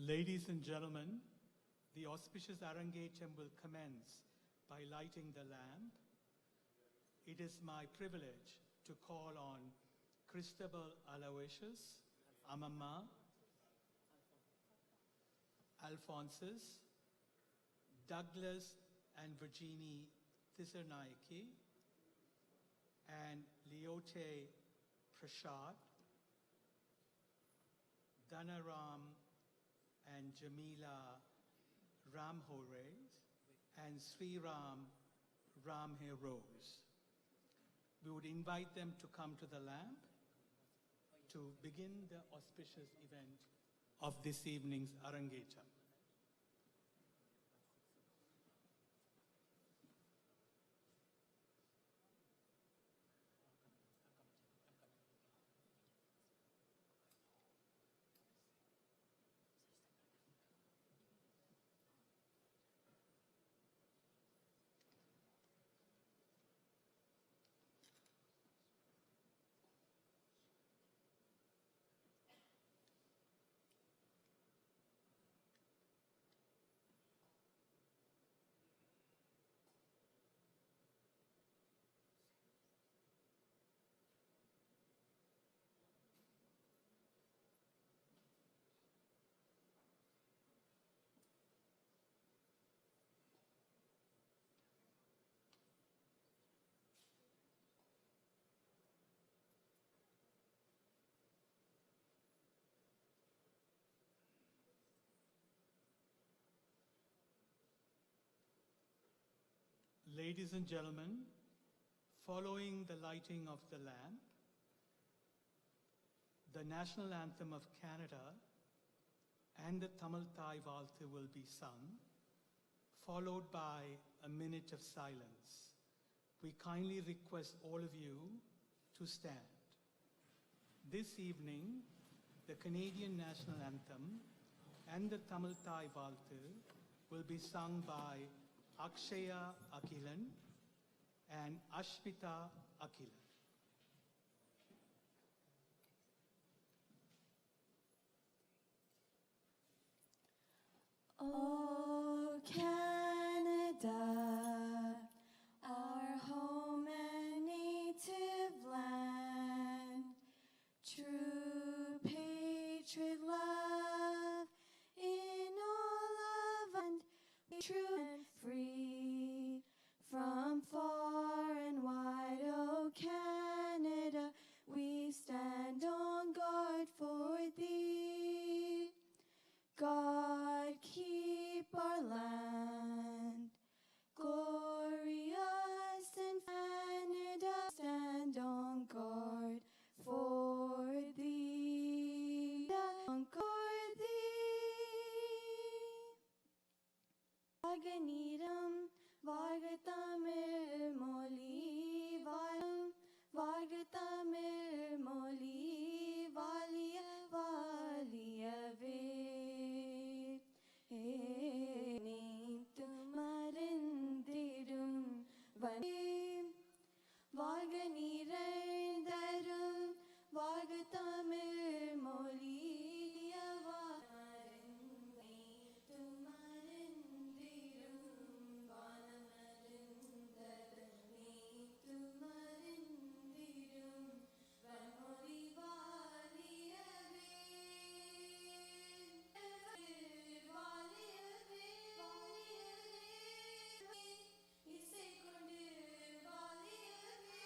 Ladies and gentlemen, the auspicious Arangetram will commence by lighting the lamp. It is my privilege to call on Christabel Aloysius, Amama, Alphonsus, Douglas and Virginie Thissarnaiki, and Leote Persaud, Dhanaram and Jamila Ramhore, and Sri Ram Ramhe Rose. We would invite them to come to the lamp to begin the auspicious event of this evening's Arangetram. Ladies and gentlemen, following the lighting of the lamp, the national anthem of Canada and the Tamil Thai Valthu will be sung, followed by a minute of silence. We kindly request all of you to stand. This evening, the Canadian national anthem and the Tamil Thai Valthu will be sung by Akshaya Akilan and Ashmita Akilan. Oh, Canada, our home and native land, true patriot love in all of and true and free from far and wide. Oh, Canada, we stand on guard for thee. God, keep our land glorious, and Canada stand on guard for thee. On guard thee. Arangetram, Varathamir moli, Varathamir moli, Valia Valia ve. வாழ்க நிறைந்தரும் வாழ்க தமிழ் மொழியவா இசை கொண்டு வாழியவே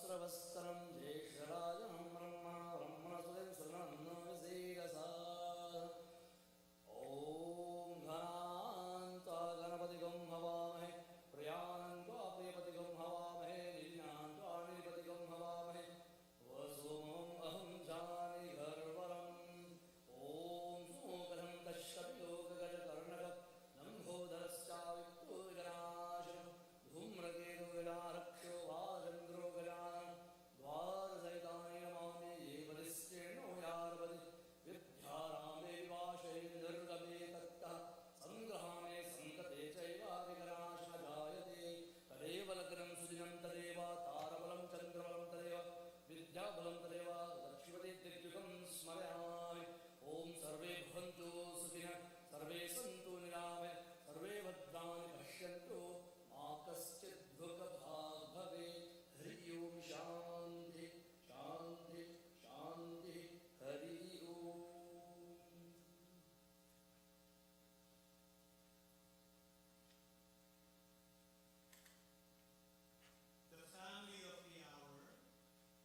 सहस्रवस्त्रं ज्येष्ठराजं ब्रह्मणस्पतिं सुरनन्दविसेकसा ॐ घनान्त्वा गणपतिगं हवामहे प्रियानन्त्वा प्रियपतिगं हवामहे लीनान्त्वा लीपतिगं हवामहे वसुमं अहं जानि गर्वरम् ॐ सुमुखं तश्शपिलोकगजकर्णक लम्भोदरश्चावित्तुर्गणाशनं धूम्रकेतुगजारक्षो वाचन्द्रो गजाननं द्वारसहितानि नमामि ये वरिष्ठेनो यार्वति विद्यारामे वाशे निर्गमे तत्तः सङ्ग्रहामे सङ्गते चैवादिगणाश जायते तदेव लग्नं सुदिनं तदेव तारबलं चन्द्रबलं तदेव विद्याबलं तदेव लक्ष्मीपति दिग्युगं स्मरामि ॐ सर्वे भवन्तु सुखिनः सर्वे सन्तु निरामय सर्वे भद्राणि पश्यन्तु मा कश्चित् दुःखभाग् भवेत् हरि ओं शान्ति शान्ति शान्ति हरि ओम् The family of the hour,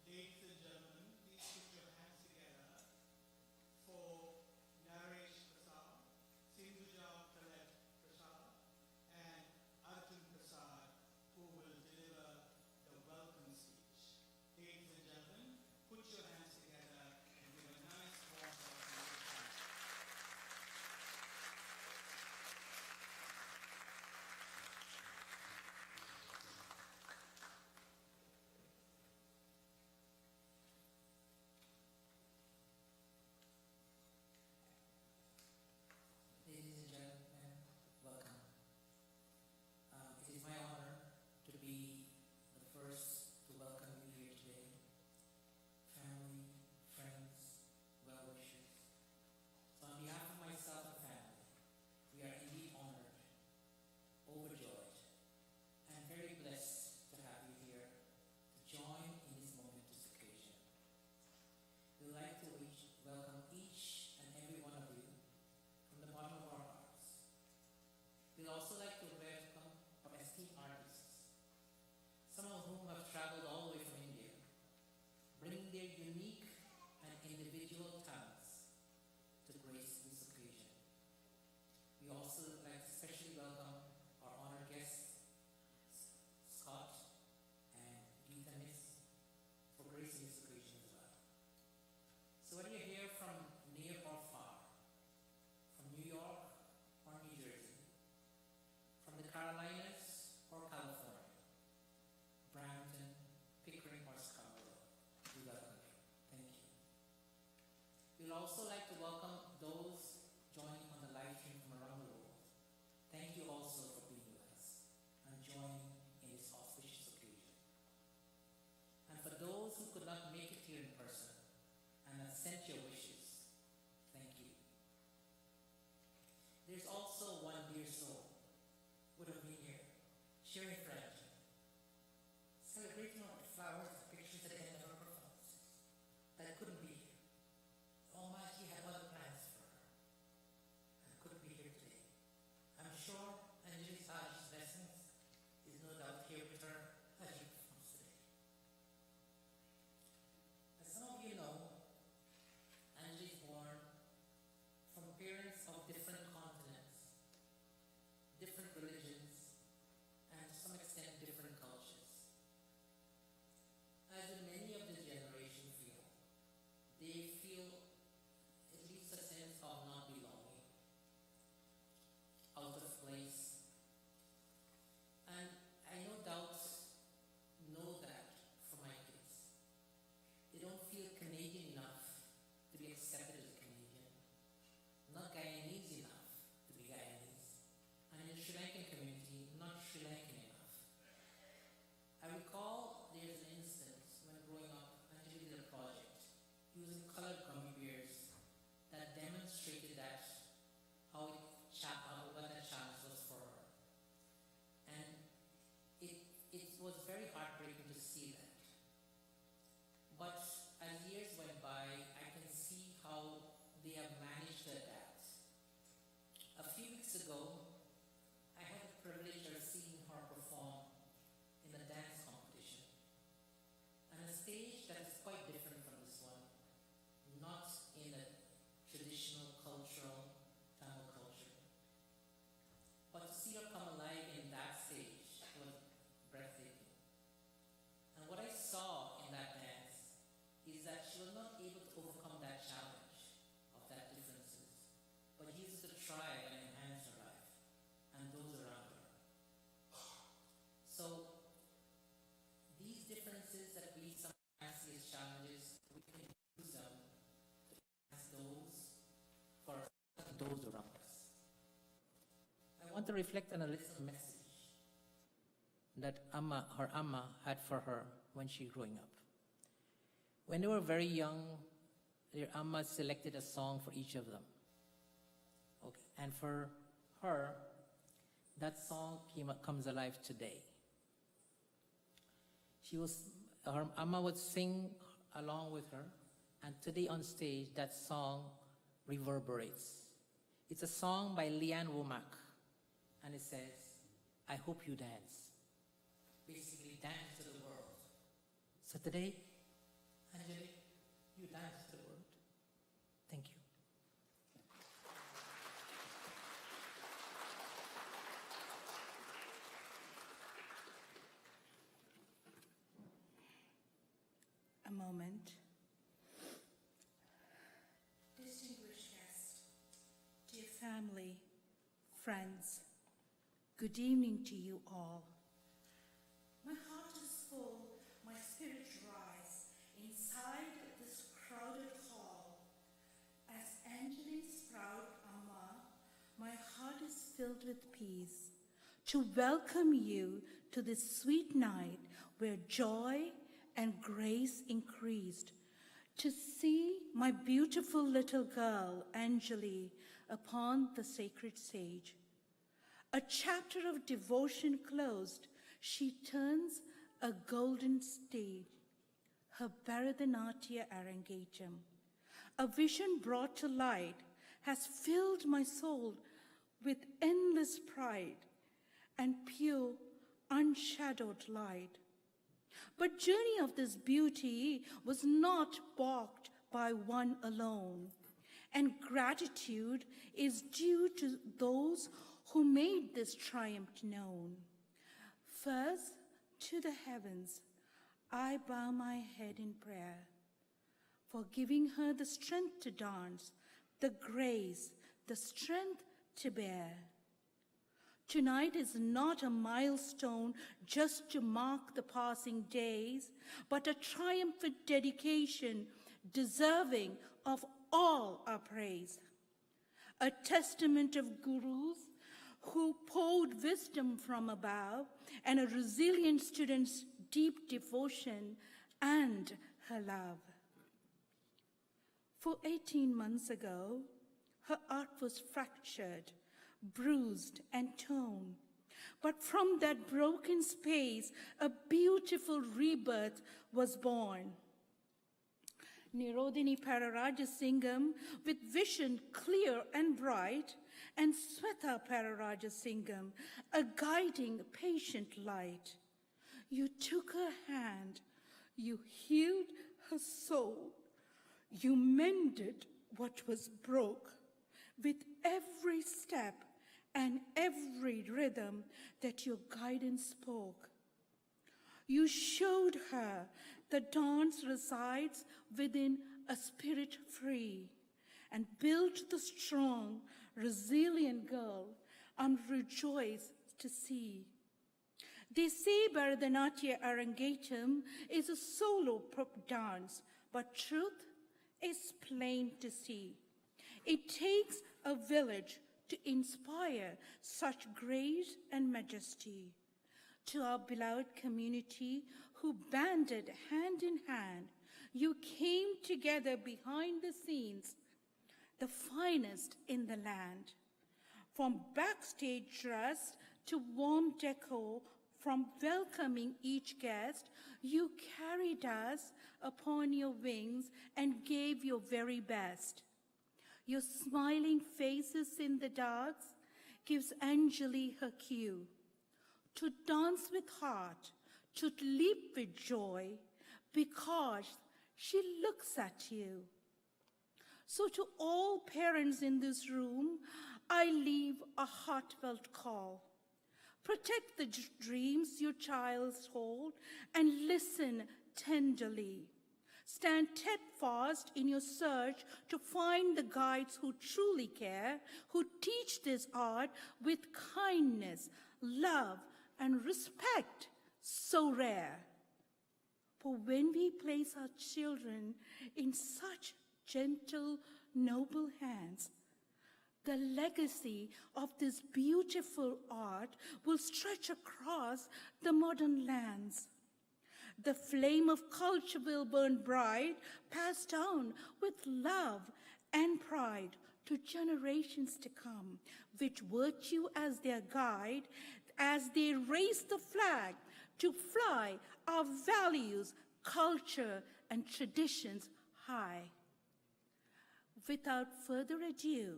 ladies and gentlemen, please put your hands together for Naresh Persaud, Sindhuja Talet Persaud, and Arjun Persaud, who will deliver the welcome speech. Ladies and gentlemen, put your hands together and give a nice warm welcome. Ladies and gentlemen, welcome. It is my honor to be the first to welcome you here today. Family, friends, well-wishers. So on behalf of myself and family, we are indeed honored, overjoyed, and very blessed to have you here to join in this momentous occasion. We would like to welcome each and every one of you from the bottom of our hearts. We'd also like to welcome our esteemed artists, some of whom have traveled all the way from India, bringing their unique and individual talents to grace this occasion. We also would like to especially welcome our honored guests, Scott and Geeta Miss, for gracing this occasion as well. So whether you're here from near or far, from New York or New Jersey, from the Carolinas or California, Brampton, Pickering or Scarborough, we welcome you. Thank you. We'd also like to welcome those joining on the live stream from around the world. Thank you also for being with us and joining in this auspicious occasion. And for those who could not make it here in person and have sent your wishes, thank you. There's also one dear soul would have been here, sharing friendship, celebrating our flowers and pictures at the end of our performances, that couldn't be here. The Almighty had other plans for her and couldn't be here today. I'm sure Anjali's blessings is no doubt here with her as she performs today. As some of you know, Anjali is born from parents of different continents, different religions, and to some extent different cultures. As in many of this generation feel, they feel at least a sense of not belonging, out of place. And I no doubt know that for my kids. They don't feel Canadian enough to be accepted as Canadian, not Guyanese enough to be Guyanese, and in the Sri Lankan community, not Sri Lankan enough. I recall there's an instance when growing up, Anjali did a project using colored gummy bears that demonstrated that what that challenge was for her. And it was very heartbreaking to see that. But as years went by, I can see how they have managed to adapt. A few weeks ago, I had the privilege of seeing her perform in a dance competition. And able to overcome that challenge of that differences, but used to try and enhance her life and those around her. So these differences that we sometimes see as challenges, we can use them to enhance those for those around us. I want to reflect on a little message that her Amma had for her when she growing up. When they were very young, their Amma selected a song for each of them. Okay. And for her, that song comes alive today. Her Amma would sing along with her, and today on stage, that song reverberates. It's a song by Leanne Womack, and it says, "I hope you dance." Basically, dance to the world. So today, Anjali, you dance to the world. Thank you. A moment. Distinguished guests, dear family, friends, good evening to you all. My heart is full, my spirit rise inside this crowded hall. As Anjali's proud Amma, my heart is filled with peace to welcome you to this sweet night where joy and grace increased, to see my beautiful little girl, Anjali, upon the sacred stage. A chapter of devotion closed, she turns a golden steed, her Barathanatya Arangetram. A vision brought to light has filled my soul with endless pride and pure, unshadowed light. But journey of this beauty was not balked by one alone, and gratitude is due to those who made this triumph known. First, to the heavens, I bow my head in prayer for giving her the strength to dance, the grace, the strength to bear. Tonight is not a milestone just to mark the passing days, but a triumphant dedication deserving of all our praise. A testament of gurus who poured wisdom from above and a resilient student's deep devotion and her love. For 18 months ago, her art was fractured, bruised and torn. But from that broken space, a beautiful rebirth was born. Nirodhini Pararajasingham, with vision clear and bright, and Sweta Pararajasingham, a guiding, patient light. You took her hand, you healed her soul, you mended what was broke with every step and every rhythm that your guidance spoke. You showed her the dance resides within a spirit free, and built the strong, resilient girl I'm rejoiced to see. They say Barathanatya Arangetram is a solo dance, but truth is plain to see. It takes a village to inspire such grace and majesty. To our beloved community who banded hand in hand, you came together behind the scenes, the finest in the land. From backstage dress to warm decor, from welcoming each guest, you carried us upon your wings and gave your very best. Your smiling faces in the dark gives Anjali her cue to dance with heart, to leap with joy, because she looks at you. So to all parents in this room, I leave a heartfelt call. Protect the dreams your child hold and listen tenderly. Stand steadfast in your search to find the guides who truly care, who teach this art with kindness, love, and respect so rare. For when we place our children in such gentle, noble hands, the legacy of this beautiful art will stretch across the modern lands. The flame of culture will burn bright, passed down with love and pride to generations to come, with virtue as their guide, as they raise the flag to fly our values, culture, and traditions high. Without further ado,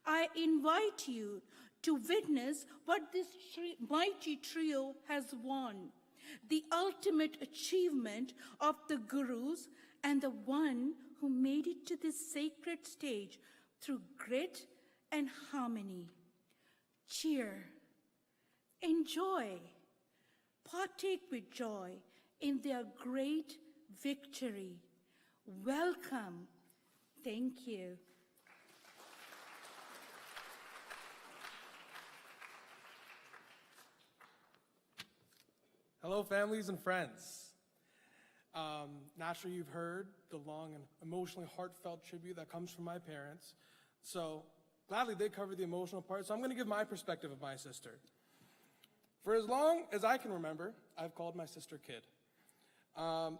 I invite you to witness what this mighty trio has won, the ultimate achievement of the gurus and the one who made it to this sacred stage through grit and harmony. Cheer, enjoy, partake with joy in their great victory. Welcome. Thank you. Hello, families and friends. Naturally, you've heard the long and emotionally heartfelt tribute that comes from my parents. So gladly they cover the emotional part, so I'm going to give my perspective of my sister. For as long as I can remember, I've called my sister Kid.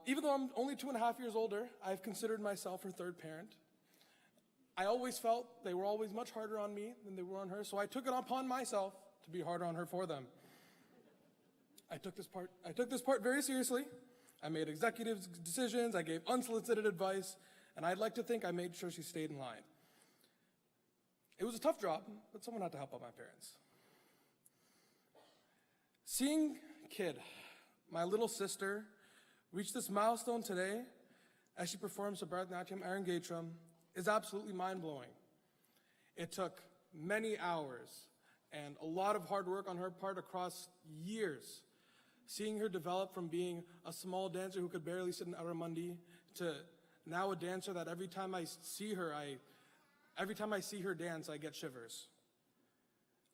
Even though I'm only 2.5 years older, I've considered myself her third parent. I always felt they were always much harder on me than they were on her, so I took it upon myself to be harder on her for them. I took this part very seriously. I made executive decisions, I gave unsolicited advice, and I'd like to think I made sure she stayed in line. It was a tough job, but someone had to help out my parents. Seeing Kid, my little sister, reach this milestone today as she performs the Barathanatya Arangetram is absolutely mind-blowing. It took many hours and a lot of hard work on her part across years. Seeing her develop from being a small dancer who could barely sit in Aramundi to now a dancer that every time I see her dance, I get shivers.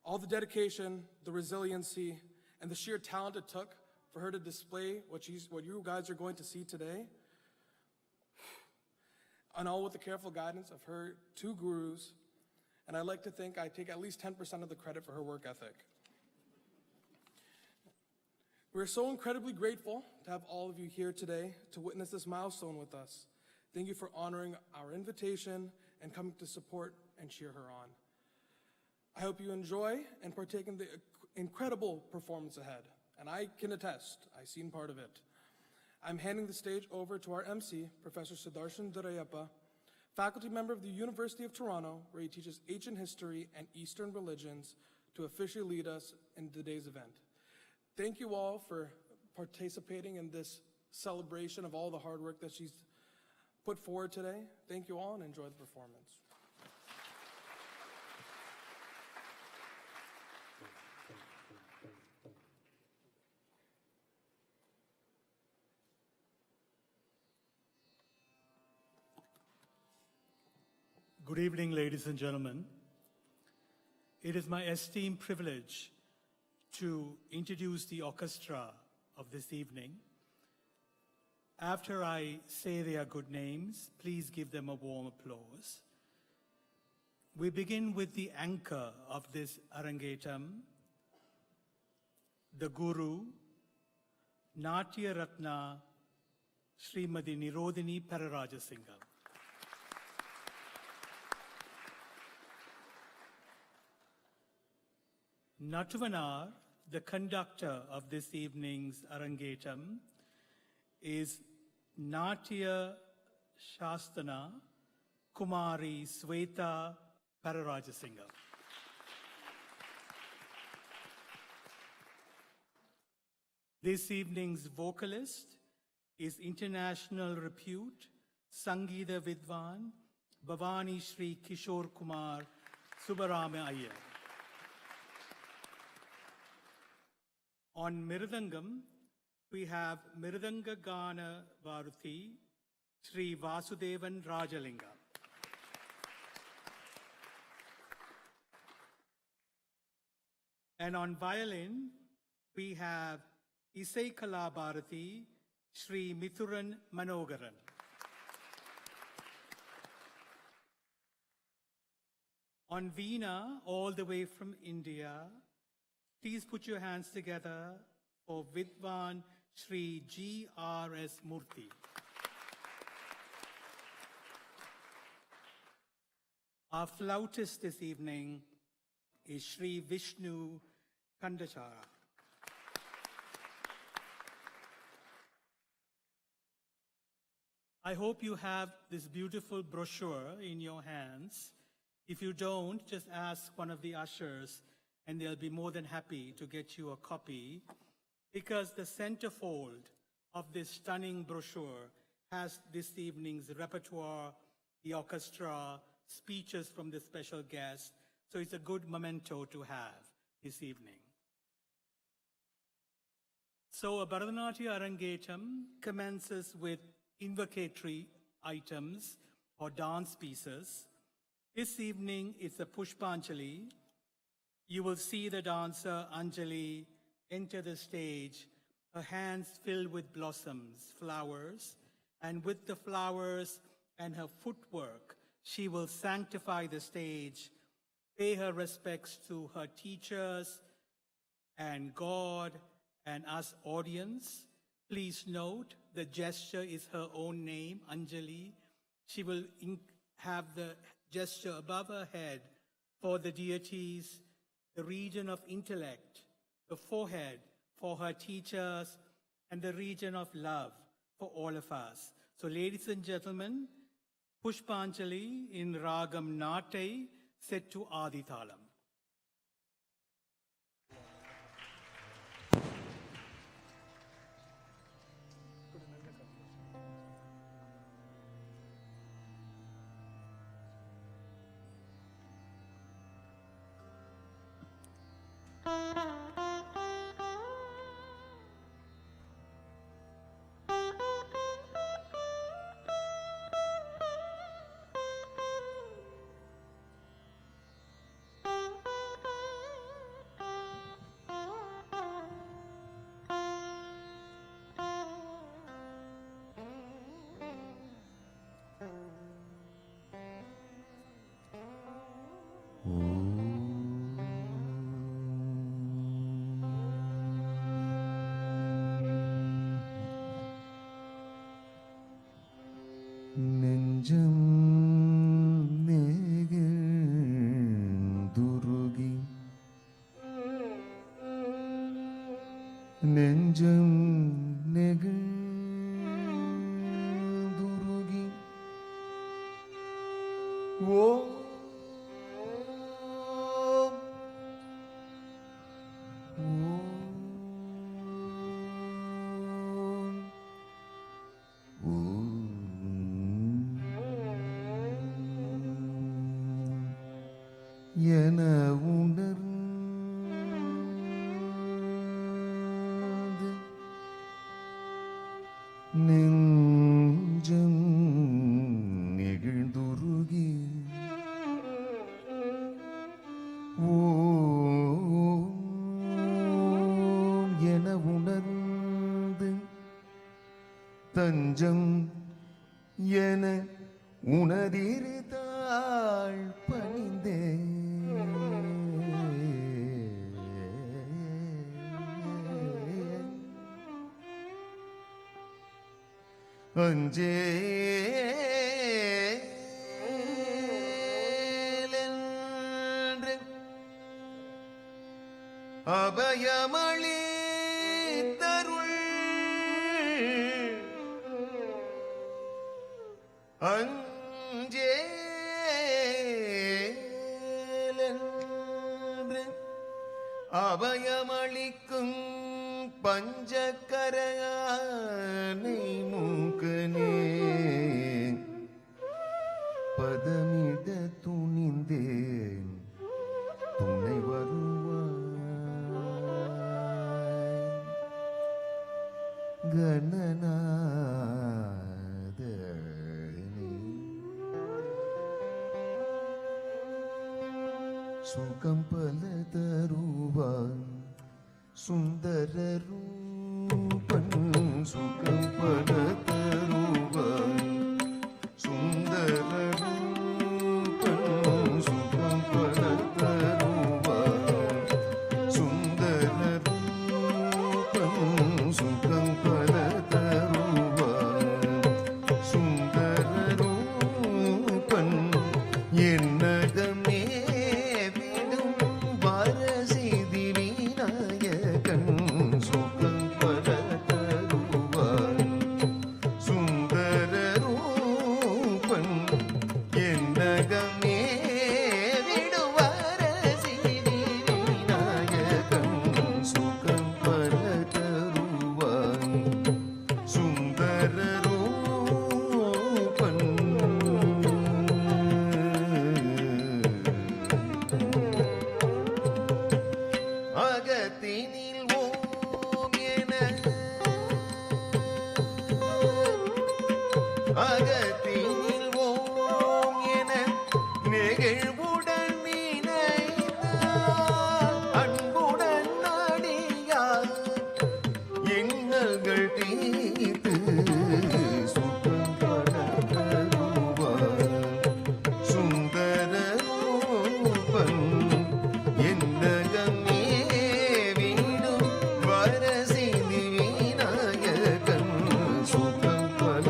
All the dedication, the resiliency, and the sheer talent it took for her to display what you guys are going to see today, and all with the careful guidance of her two gurus, and I like to think I take at least 10% of the credit for her work ethic. We're so incredibly grateful to have all of you here today to witness this milestone with us. Thank you for honoring our invitation and coming to support and cheer her on. I hope you enjoy and partake in the incredible performance ahead, and I can attest, I've seen part of it. I'm handing the stage over to our MC, Professor Sudarshan Durayappa, faculty member of the University of Toronto, where he teaches ancient history and Eastern religions, to officially lead us in today's event. Thank you all for participating in this celebration of all the hard work that she's put forward today. Thank you all and enjoy the performance. Good evening, ladies and gentlemen. It is my esteemed privilege to introduce the orchestra of this evening. After I say their good names, please give them a warm applause. We begin with the anchor of this Arangetram, the Guru, Natya Ratna, Srimati Nirodhini Pararajasinghe. Natavanar, the conductor of this evening's Arangetram, is Natya Shastana Kumari Sweta Pararajasinghe. This evening's vocalist is international repute Sangeeta Vidwan Bhavani Shri Kishore Kumar Subbarama Iyer. On Miridangam, we have Miridanga Gana Bharati Sri Vasudevan Rajalinga. And on violin, we have Isai Kala Bharati, Sri Mithuran Manogaran. On Veena, all the way from India, please put your hands together for Vidwan Sri G.R.S. Murthy. Our flautist this evening is Sri Vishnu Kandachara. I hope you have this beautiful brochure in your hands. If you don't, just ask one of the ushers and they'll be more than happy to get you a copy, because the centerfold of this stunning brochure has this evening's repertoire, the orchestra, speeches from the special guest, so it's a good memento to have this evening. So a Barathanatya Arangetram commences with invocatory items or dance pieces. This evening it's a Pushpanjali. You will see the dancer Anjali enter the stage, her hands filled with blossoms, flowers, and with the flowers and her footwork, she will sanctify the stage, pay her respects to her teachers and God and us audience. Please note, the gesture is her own name, Anjali. She will have the gesture above her head for the deities, the region of intellect, the forehead for her teachers, and the region of love for all of us. So ladies and gentlemen, Pushpanjali in Ragam Natai, set to Adithalam. நெஞ்சம் நெகிழ்ந்துருகி நெஞ்சம் நெகிழ்ந்துருகி ஓம் என உணர்ந்து நெஞ்சம் நெகிழ்ந்துருகி ஓம் என உணர்ந்து தஞ்சம் என உணதிருதாள் பணிந்தே அஞ்சேலென்று அபயமளித்தருள் அஞ்சேலென்று அபயமளிக்கும் பஞ்சக்கரயானை மூக்கனே பதமிட துணிந்தேன் துணை வருவாய் கணநாத சுகம் பல தருவான் சுந்தர ரூபன் சுகம் பல தருவான் சுந்தர ரூபன் சுகம் பல தருவான் சுந்தர ரூபன் சுகம் பல தருவான் சுந்தர ரூபன் என்னகமே விடும் வரசிதி விநாயகன் சுகம் பல தருவான் சுந்தர ரூபன் என்னகமே விடும் வரசிதி விநாயகன் சுகம் பல தருவான் சுந்தர ரூபன் அகத்தினில் ஓம் என அகத்தினில் ஓம் என நெகிழ்வுடன் நினைத்தால் அன்புடன் நாடியால் இன்னல்கள் தீர்த்து சுகம் பல தருவான் சுந்தர ரூபன் என்னகமே வீடும் வரசிதி விநாயகன் சுகம் பல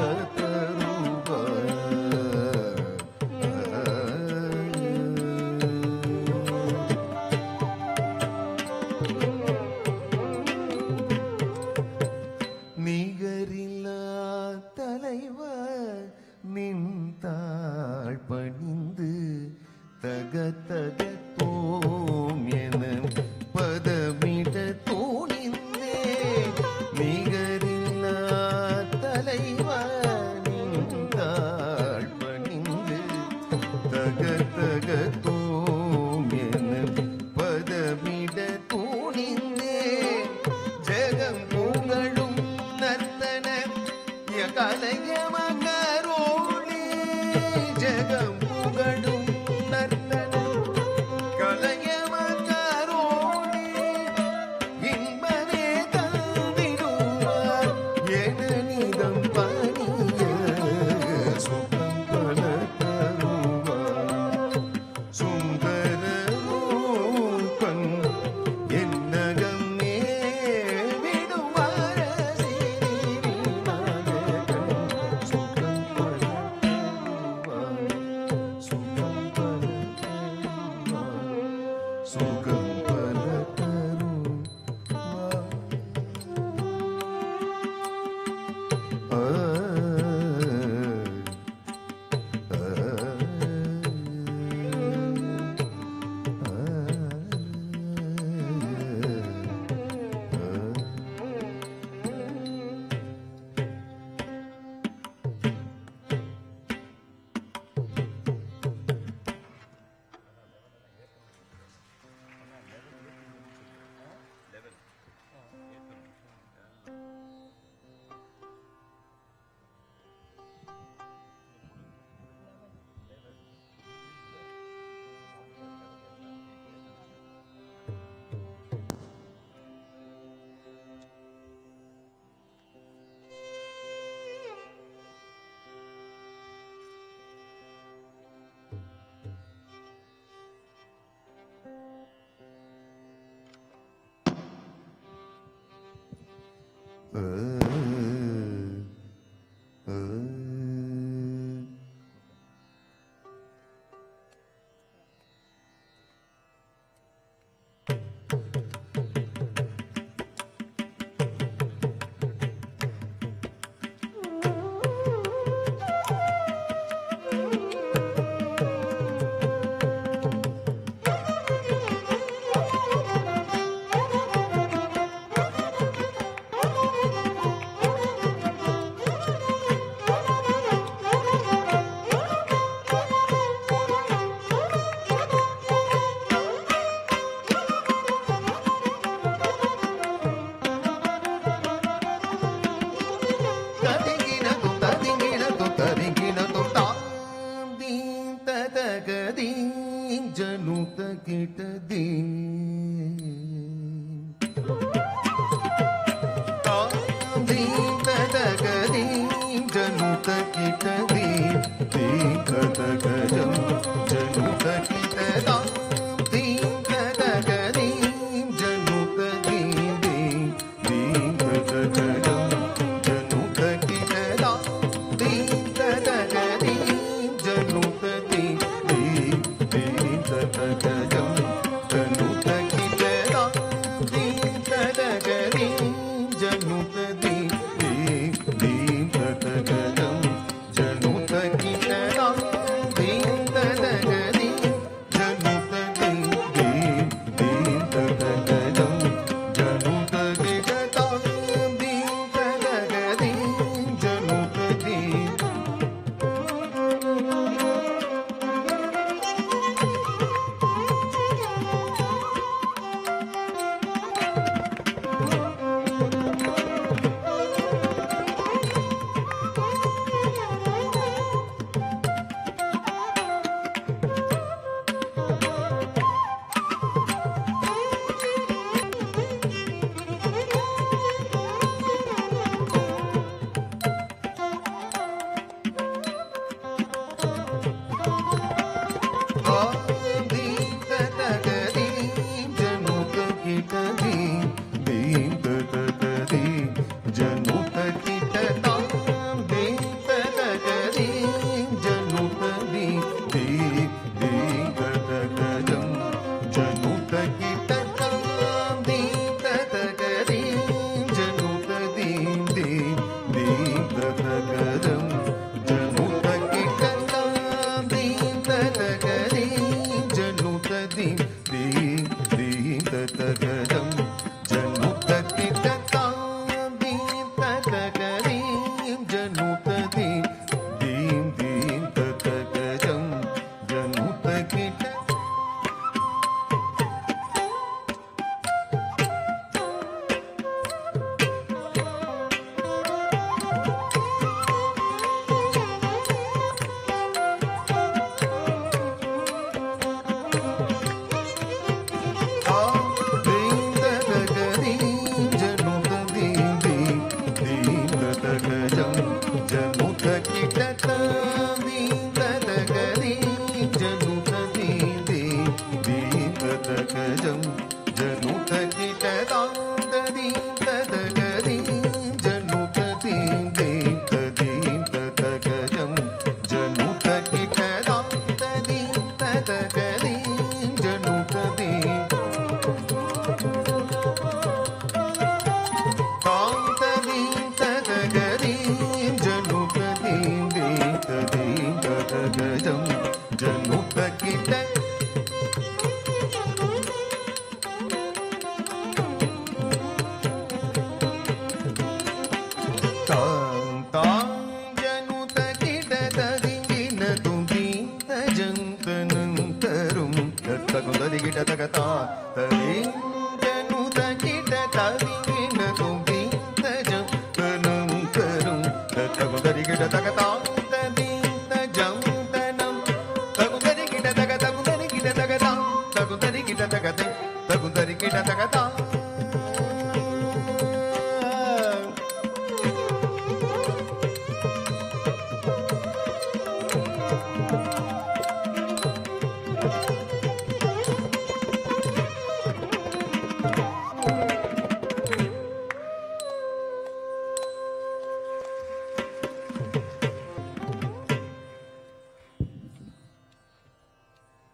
நிகரில்லா தலைவர் நின்றாள் பணிந்து தகத்தோம் என பதமிட தோணிந்தே நிகரில்லா தலைவர் நின்றாள் பணிந்து தகத்தோம் என பதமிட தோணிந்தே ஜெகம் புகழும் நர்த்தன கலையமகரோளி ஜெகம் புகழும் நர்த்தன கலையமகரோளி இன்பமே தந்திடுவார் என நிதம் பணிய சுகம் பல தருவார் சுந்தர ரூபன் என்னகமே விடும் வரசிதி விநாயகன் சுகம் பல தருவான் சுகம் பல தருவான் சுகம் பல தருவான்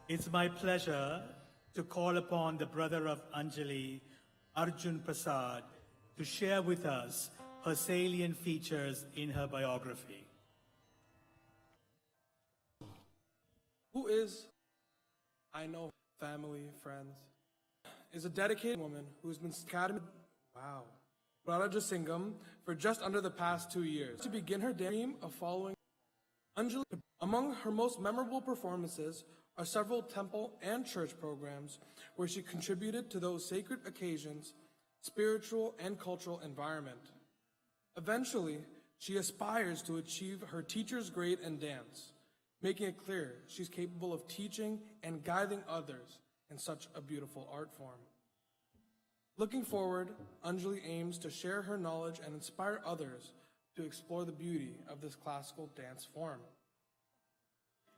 It's my pleasure to call upon the brother of Anjali, Arjun Persaud, to share with us her salient features in her biography. Who is, I know, family, friends, is a dedicated woman who has been academy, Barathanatya for just under the past 2 years. To begin her dream of following Anjali, among her most memorable performances are several temple and church programs where she contributed to those sacred occasions, spiritual and cultural environment. Eventually, she aspires to achieve her teacher's grade in dance, making it clear she's capable of teaching and guiding others in such a beautiful art form. Looking forward, Anjali aims to share her knowledge and inspire others to explore the beauty of this classical dance form.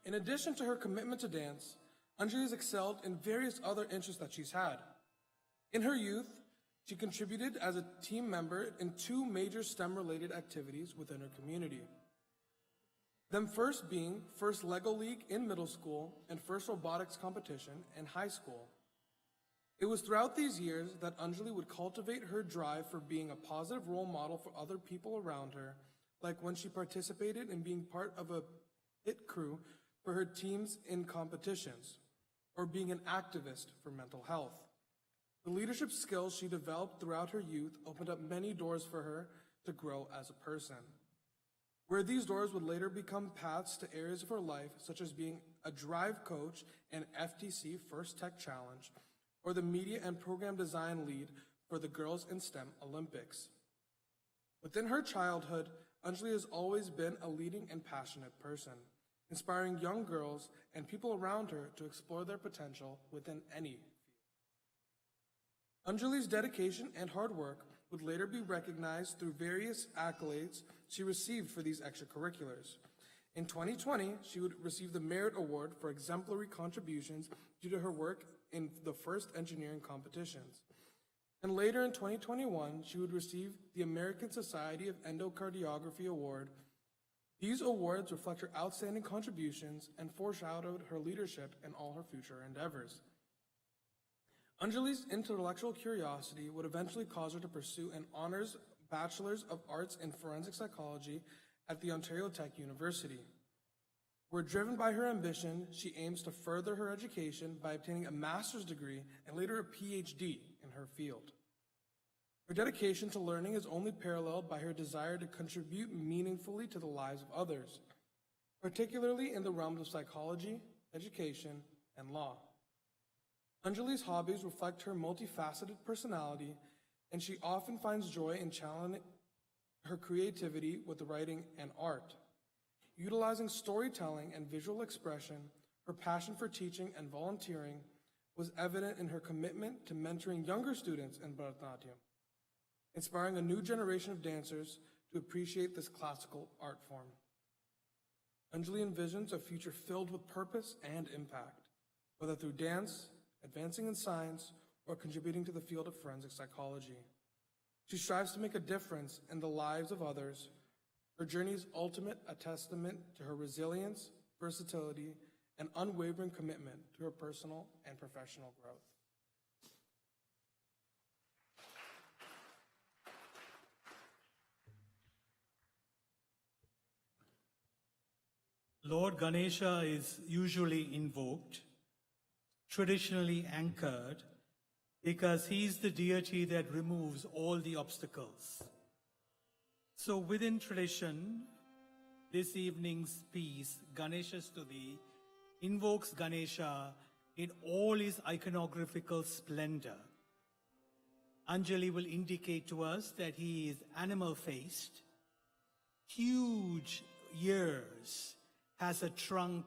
In addition to her commitment to dance, Anjali has excelled in various other interests that she's had. In her youth, she contributed as a team member in 2 major STEM-related activities within her community. Them first being first Lego League in middle school and first robotics competition in high school. It was throughout these years that Anjali would cultivate her drive for being a positive role model for other people around her, like when she participated in being part of a pit crew for her teams in competitions, or being an activist for mental health. The leadership skills she developed throughout her youth opened up many doors for her to grow as a person, where these doors would later become paths to areas of her life, such as being a drive coach and FTC First Tech Challenge, or the media and program design lead for the Girls in STEM Olympics. Within her childhood, Anjali has always been a leading and passionate person, inspiring young girls and people around her to explore their potential within any field. Anjali's dedication and hard work would later be recognized through various accolades she received for these extracurriculars. In 2020, she would receive the Merit Award for exemplary contributions due to her work in the first engineering competitions. And later in 2021, she would receive the American Society of Endocardiography Award. These awards reflect her outstanding contributions and foreshadowed her leadership in all her future endeavors. Anjali's intellectual curiosity would eventually cause her to pursue an honors Bachelor's of Arts in Forensic Psychology at the Ontario Tech University. Where driven by her ambition, she aims to further her education by obtaining a master's degree and later a PhD in her field. Her dedication to learning is only paralleled by her desire to contribute meaningfully to the lives of others, particularly in the realms of psychology, education, and law. Anjali's hobbies reflect her multifaceted personality, and she often finds joy in challenging her creativity with writing and art. Utilizing storytelling and visual expression, her passion for teaching and volunteering was evident in her commitment to mentoring younger students in Barathanatya, inspiring a new generation of dancers to appreciate this classical art form. Anjali envisions a future filled with purpose and impact, whether through dance, advancing in science, or contributing to the field of forensic psychology. She strives to make a difference in the lives of others. Her journey is ultimate a testament to her resilience, versatility, and unwavering commitment to her personal and professional growth. Lord Ganesha is usually invoked, traditionally anchored, because he is the deity that removes all the obstacles. So within tradition, this evening's piece, Ganesha Stuti, invokes Ganesha in all his iconographical splendor. Anjali will indicate to us that he is animal-faced, huge ears, has a trunk,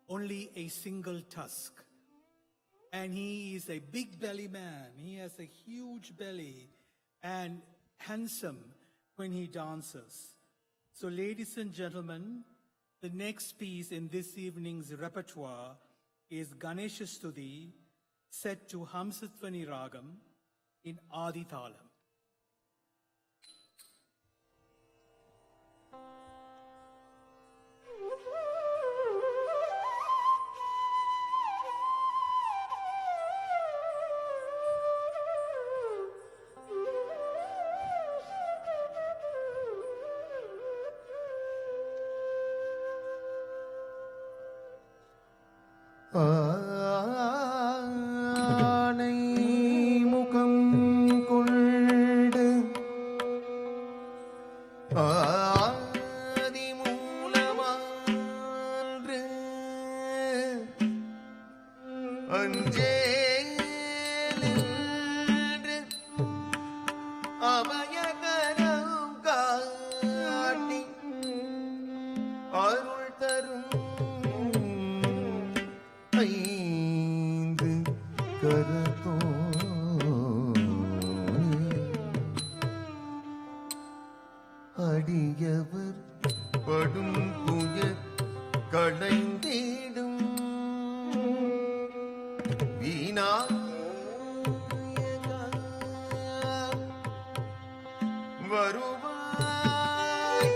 only a single tusk. And he is a big belly man. He has a huge belly and handsome when he dances. So ladies and gentlemen, the next piece in this evening's repertoire is Ganesha Stuti, set to Hamsatvani Ragam in Adi Thalam. ஆனை முகம் கொண்டு ஆதி மூலமான்று அஞ்சேலென்று அபயகரம் காட்டி அருள் தரும் ஐ படும் துயர் களைந்திடும் விநாயகா வருவாய்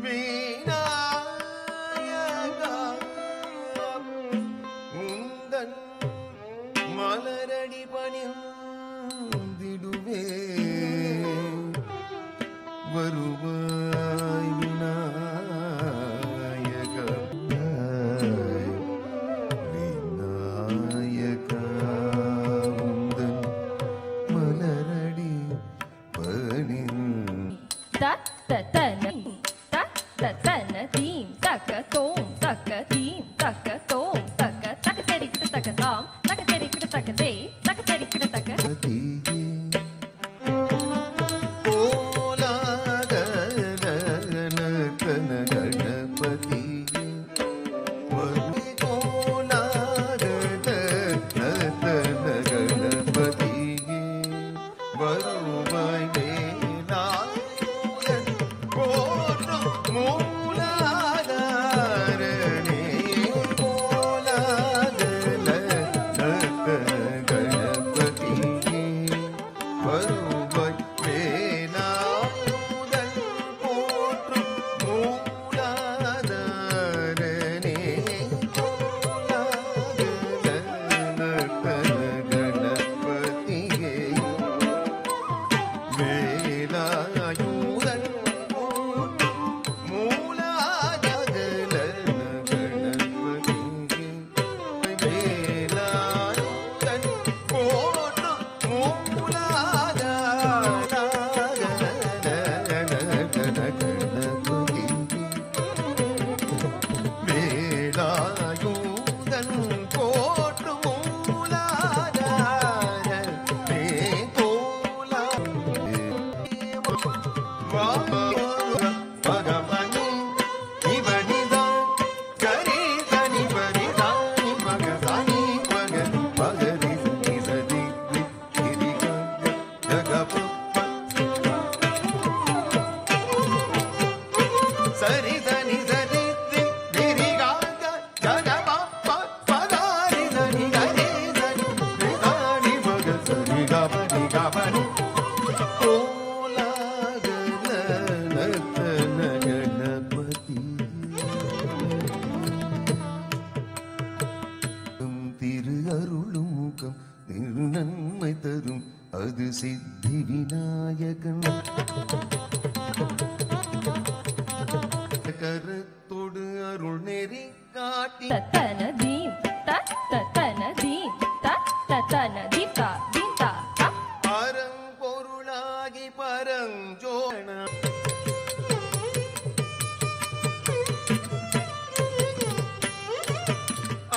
விநாயகா உந்தன் மலரடி பணிந்திடுவே வருவாய் விநாயகா விநாயகா உந்தன் மலரடி பணிந்து தீம் தக்க தோம் தக்க தீம் தக்க தோம் தக்க தக்க தெரிக்கிட்ட தக்க தாம் தக்க தெரிக்கிட்ட தக்க தே தக்க தெரிக்கிட்ட தக்க நன்மை தரும் அது சித்தி விநாயகன் கருத்தொடு அருள் நெறி காட்டி தத்தன தீம் தத்தன தீம் தத்தன தீப்தா தீப்தா பரம்பொருளாகி பரஞ்சோண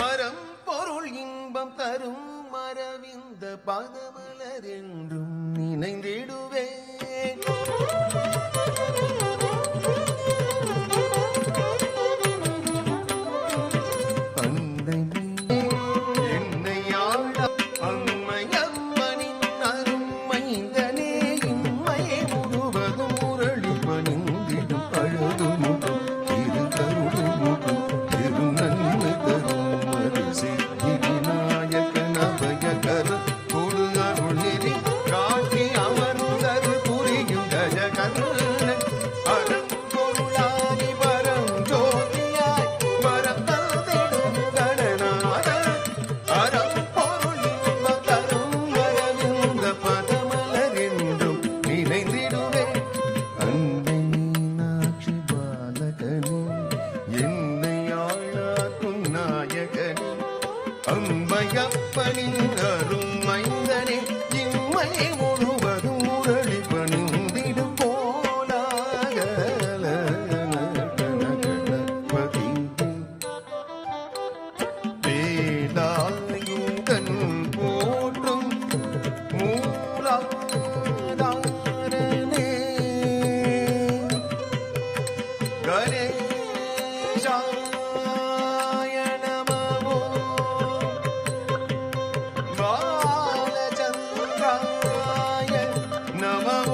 அறம்பொருள் இன்பம் தரும் மரவிந்த பதமலர் என்றும் நினைந்திடுவேன். Namaste.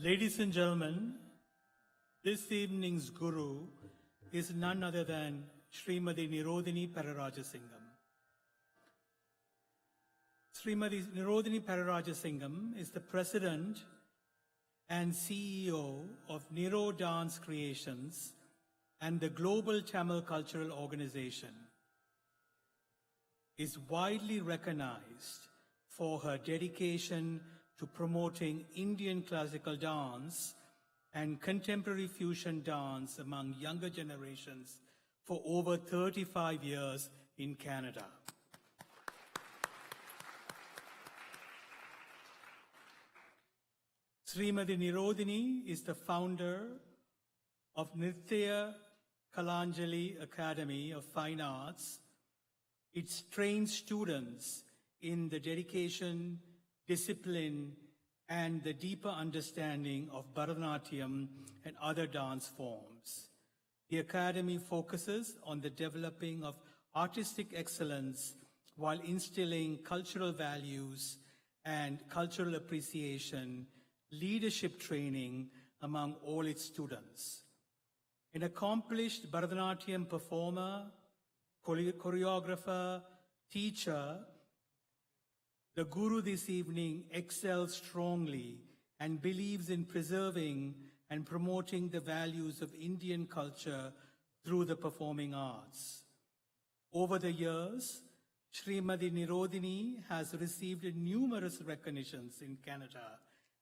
Ladies and gentlemen, this evening's guru is none other than Srimati Nirodhini Pararajasingham. Srimati Nirodhini Pararajasingham is the president and CEO of Niro Dance Creations and the Global Tamil Cultural Organization. Is widely recognized for her dedication to promoting Indian classical dance and contemporary fusion dance among younger generations for over 35 years in Canada. Srimati Nirodhini is the founder of Nritya Kalanjali Academy of Fine Arts. It trains students in the dedication, discipline, and the deeper understanding of Bharatanatyam and other dance forms. The Academy focuses on the developing of artistic excellence while instilling cultural values and cultural appreciation, leadership training among all its students. An accomplished Bharatanatyam performer, choreographer, teacher, the Guru this evening excels strongly and believes in preserving and promoting the values of Indian culture through the performing arts. Over the years, Srimati Nirodhini has received numerous recognitions in Canada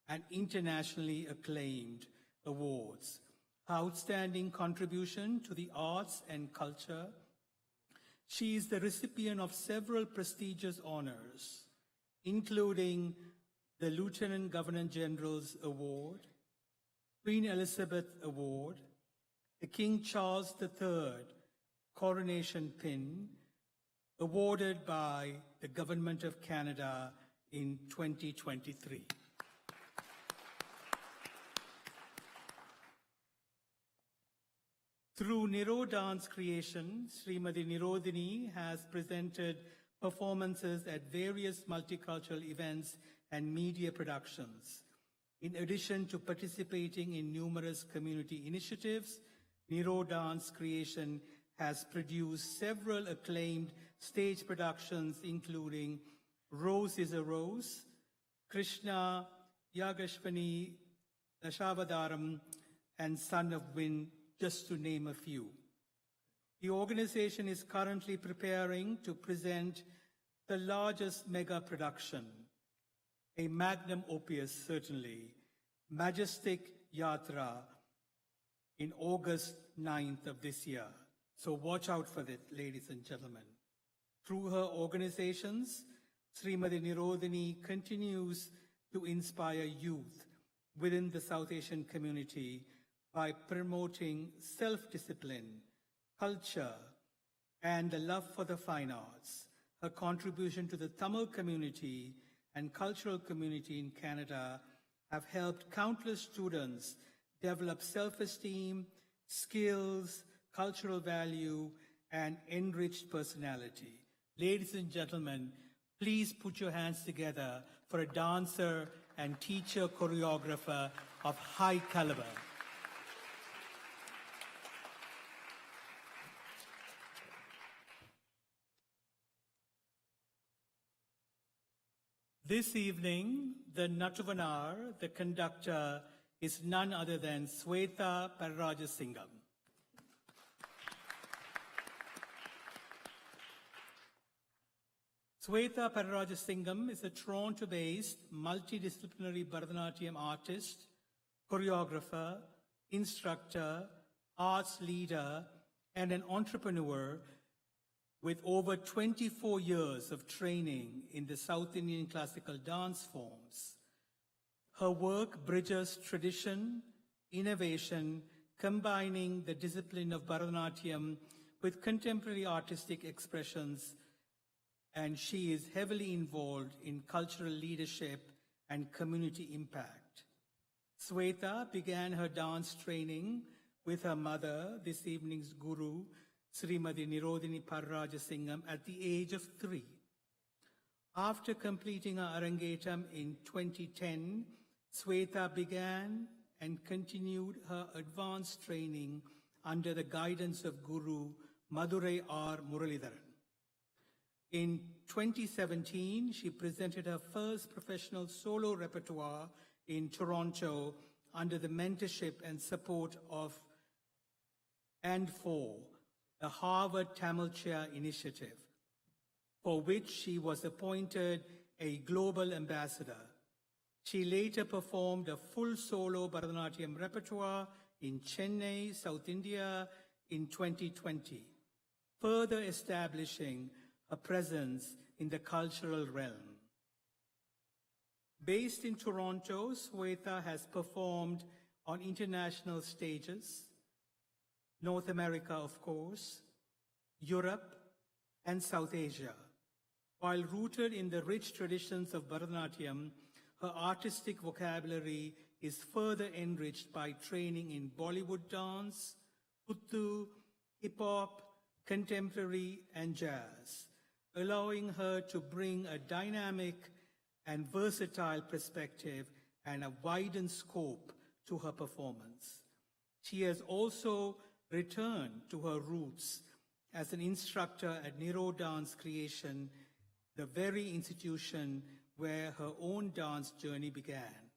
and internationally acclaimed awards. Her outstanding contribution to the arts and culture. She is the recipient of several prestigious honors, including the Lieutenant Governor General's Award, Queen Elizabeth Award, the King Charles III Coronation Pin, awarded by the Government of Canada in 2023. Through Niro Dance Creation, Srimati Nirodhini has presented performances at various multicultural events and media productions. In addition to participating in numerous community initiatives, Niro Dance Creation has produced several acclaimed stage productions, including Rose is a Rose, Krishna, Yagashvani, Dashavadaram, and Son of Wind, just to name a few. The organization is currently preparing to present the largest mega production, a magnum opus certainly, Majestic Yatra, in August 9th of this year. So watch out for that, ladies and gentlemen. Through her organizations, Srimati Nirodhini continues to inspire youth within the South Asian community by promoting self-discipline, culture, and the love for the fine arts. Her contribution to the Tamil community and cultural community in Canada have helped countless students develop self-esteem, skills, cultural value, and enriched personality. Ladies and gentlemen, please put your hands together for a dancer and teacher choreographer of high caliber. This evening, the Natavanar, the conductor, is none other than Sweta Pararajasingham. Sweta Pararajasingham is a Toronto-based multidisciplinary Bharatanatyam artist, choreographer, instructor, arts leader, and an entrepreneur with over 24 years of training in the South Indian classical dance forms. Her work bridges tradition, innovation, combining the discipline of Bharatanatyam with contemporary artistic expressions, and she is heavily involved in cultural leadership and community impact. Sweta began her dance training with her mother, this evening's guru, Srimati Nirodhini Pararajasingham, at the age of 3. After completing her Arangetram in 2010, Sweta began and continued her advanced training under the guidance of Guru Madurai R. Muralidharan. In 2017, she presented her first professional solo repertoire in Toronto under the mentorship and support of and for the Harvard Tamil Chair Initiative, for which she was appointed a global ambassador. She later performed a full solo Bharatanatyam repertoire in Chennai, South India in 2020, further establishing a presence in the cultural realm. Based in Toronto, Sweta has performed on international stages, North America, of course, Europe, and South Asia. While rooted in the rich traditions of Bharatanatyam, her artistic vocabulary is further enriched by training in Bollywood dance, Kuttu, hip-hop, contemporary, and jazz, allowing her to bring a dynamic and versatile perspective and a widened scope to her performance. She has also returned to her roots as an instructor at Nero Dance Creation, the very institution where her own dance journey began.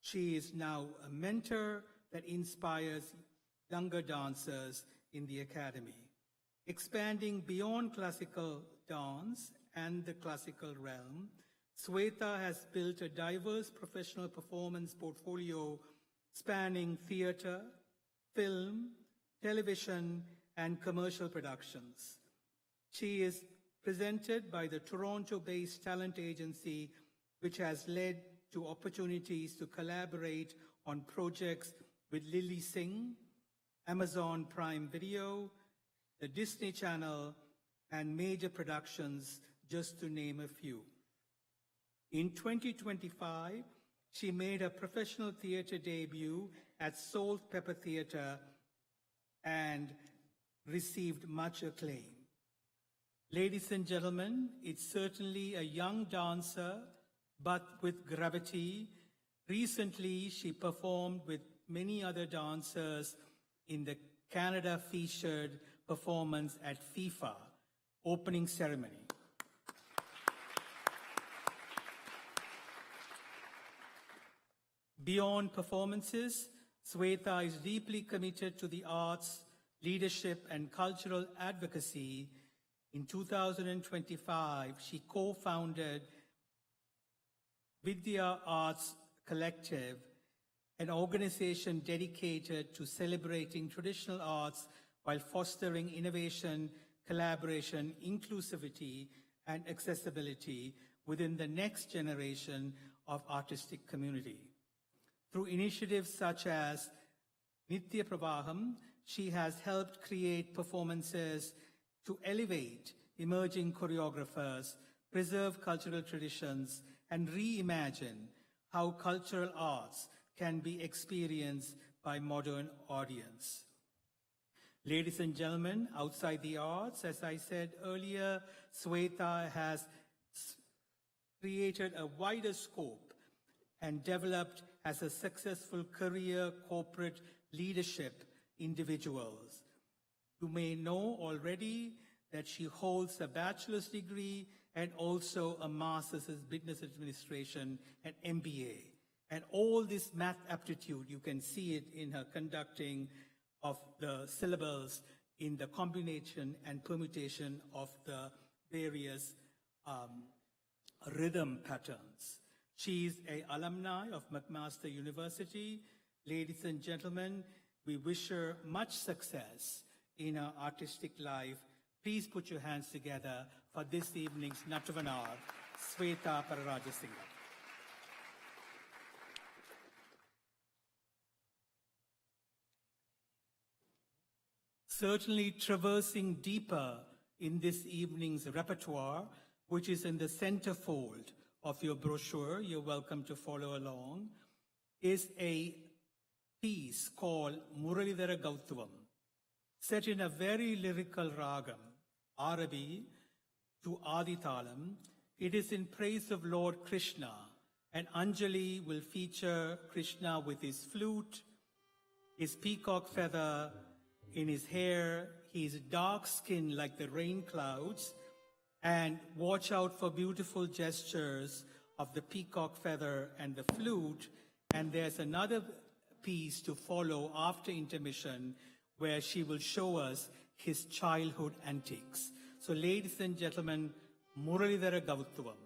She is now a mentor that inspires younger dancers in the academy. Expanding beyond classical dance and the classical realm, Sweta has built a diverse professional performance portfolio spanning theater, film, television, and commercial productions. She is presented by the Toronto-based talent agency, which has led to opportunities to collaborate on projects with Lily Singh, Amazon Prime Video, the Disney Channel, and major productions, just to name a few. In 2025, she made her professional theater debut at Salt Pepper Theatre and received much acclaim. Ladies and gentlemen, it's certainly a young dancer, but with gravity. Recently, she performed with many other dancers in the Canada featured performance at FIFA opening ceremony. Beyond performances, Sweta is deeply committed to the arts, leadership, and cultural advocacy. In 2025, she co-founded Vidya Arts Collective, an organization dedicated to celebrating traditional arts while fostering innovation, collaboration, inclusivity, and accessibility within the next generation of artistic community. Through initiatives such as Nitya Pravaham, she has helped create performances to elevate emerging choreographers, preserve cultural traditions, and reimagine how cultural arts can be experienced by modern audience. Ladies and gentlemen, outside the arts, as I said earlier, Sweta has created a wider scope and developed as a successful career corporate leadership individuals. You may know already that she holds a bachelor's degree and also a master's in business administration and MBA. And all this math aptitude, you can see it in her conducting of the syllables in the combination and permutation of the various rhythm patterns. She is an alumni of McMaster University. Ladies and gentlemen, we wish her much success in her artistic life. Please put your hands together for this evening's Natavanar, Sweta Pararajasinghe. Certainly traversing deeper in this evening's repertoire, which is in the centerfold of your brochure, you're welcome to follow along, is a piece called Muralidhara Gauthavam, set in a very lyrical ragam, Arabi to Adithalam. It is in praise of Lord Krishna And Anjali will feature Krishna with his flute, his peacock feather in his hair, his dark skin like the rain clouds, and watch out for beautiful gestures of the peacock feather and the flute. And there's another piece to follow after intermission where she will show us his childhood antics. So ladies and gentlemen, Muralidhara Gavuttuvam.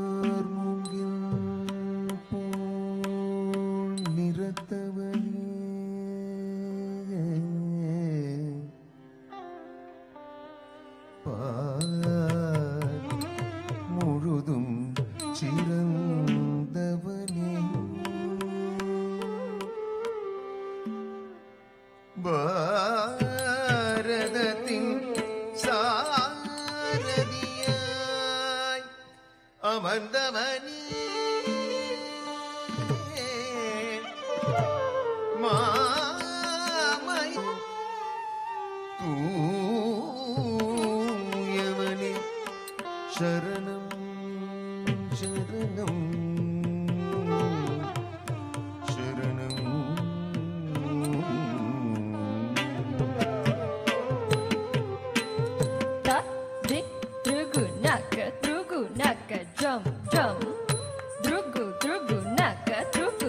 கார்முகில் போல் நிறத்தவனே பார் முழுதும் சிறந்தவனே பாரதத்தின் சாரதியாய் அமர்ந்தவனே மாமை தூயவனே சரணம் சரணம் Ta di drugu naka jump jump. Drugu naka jump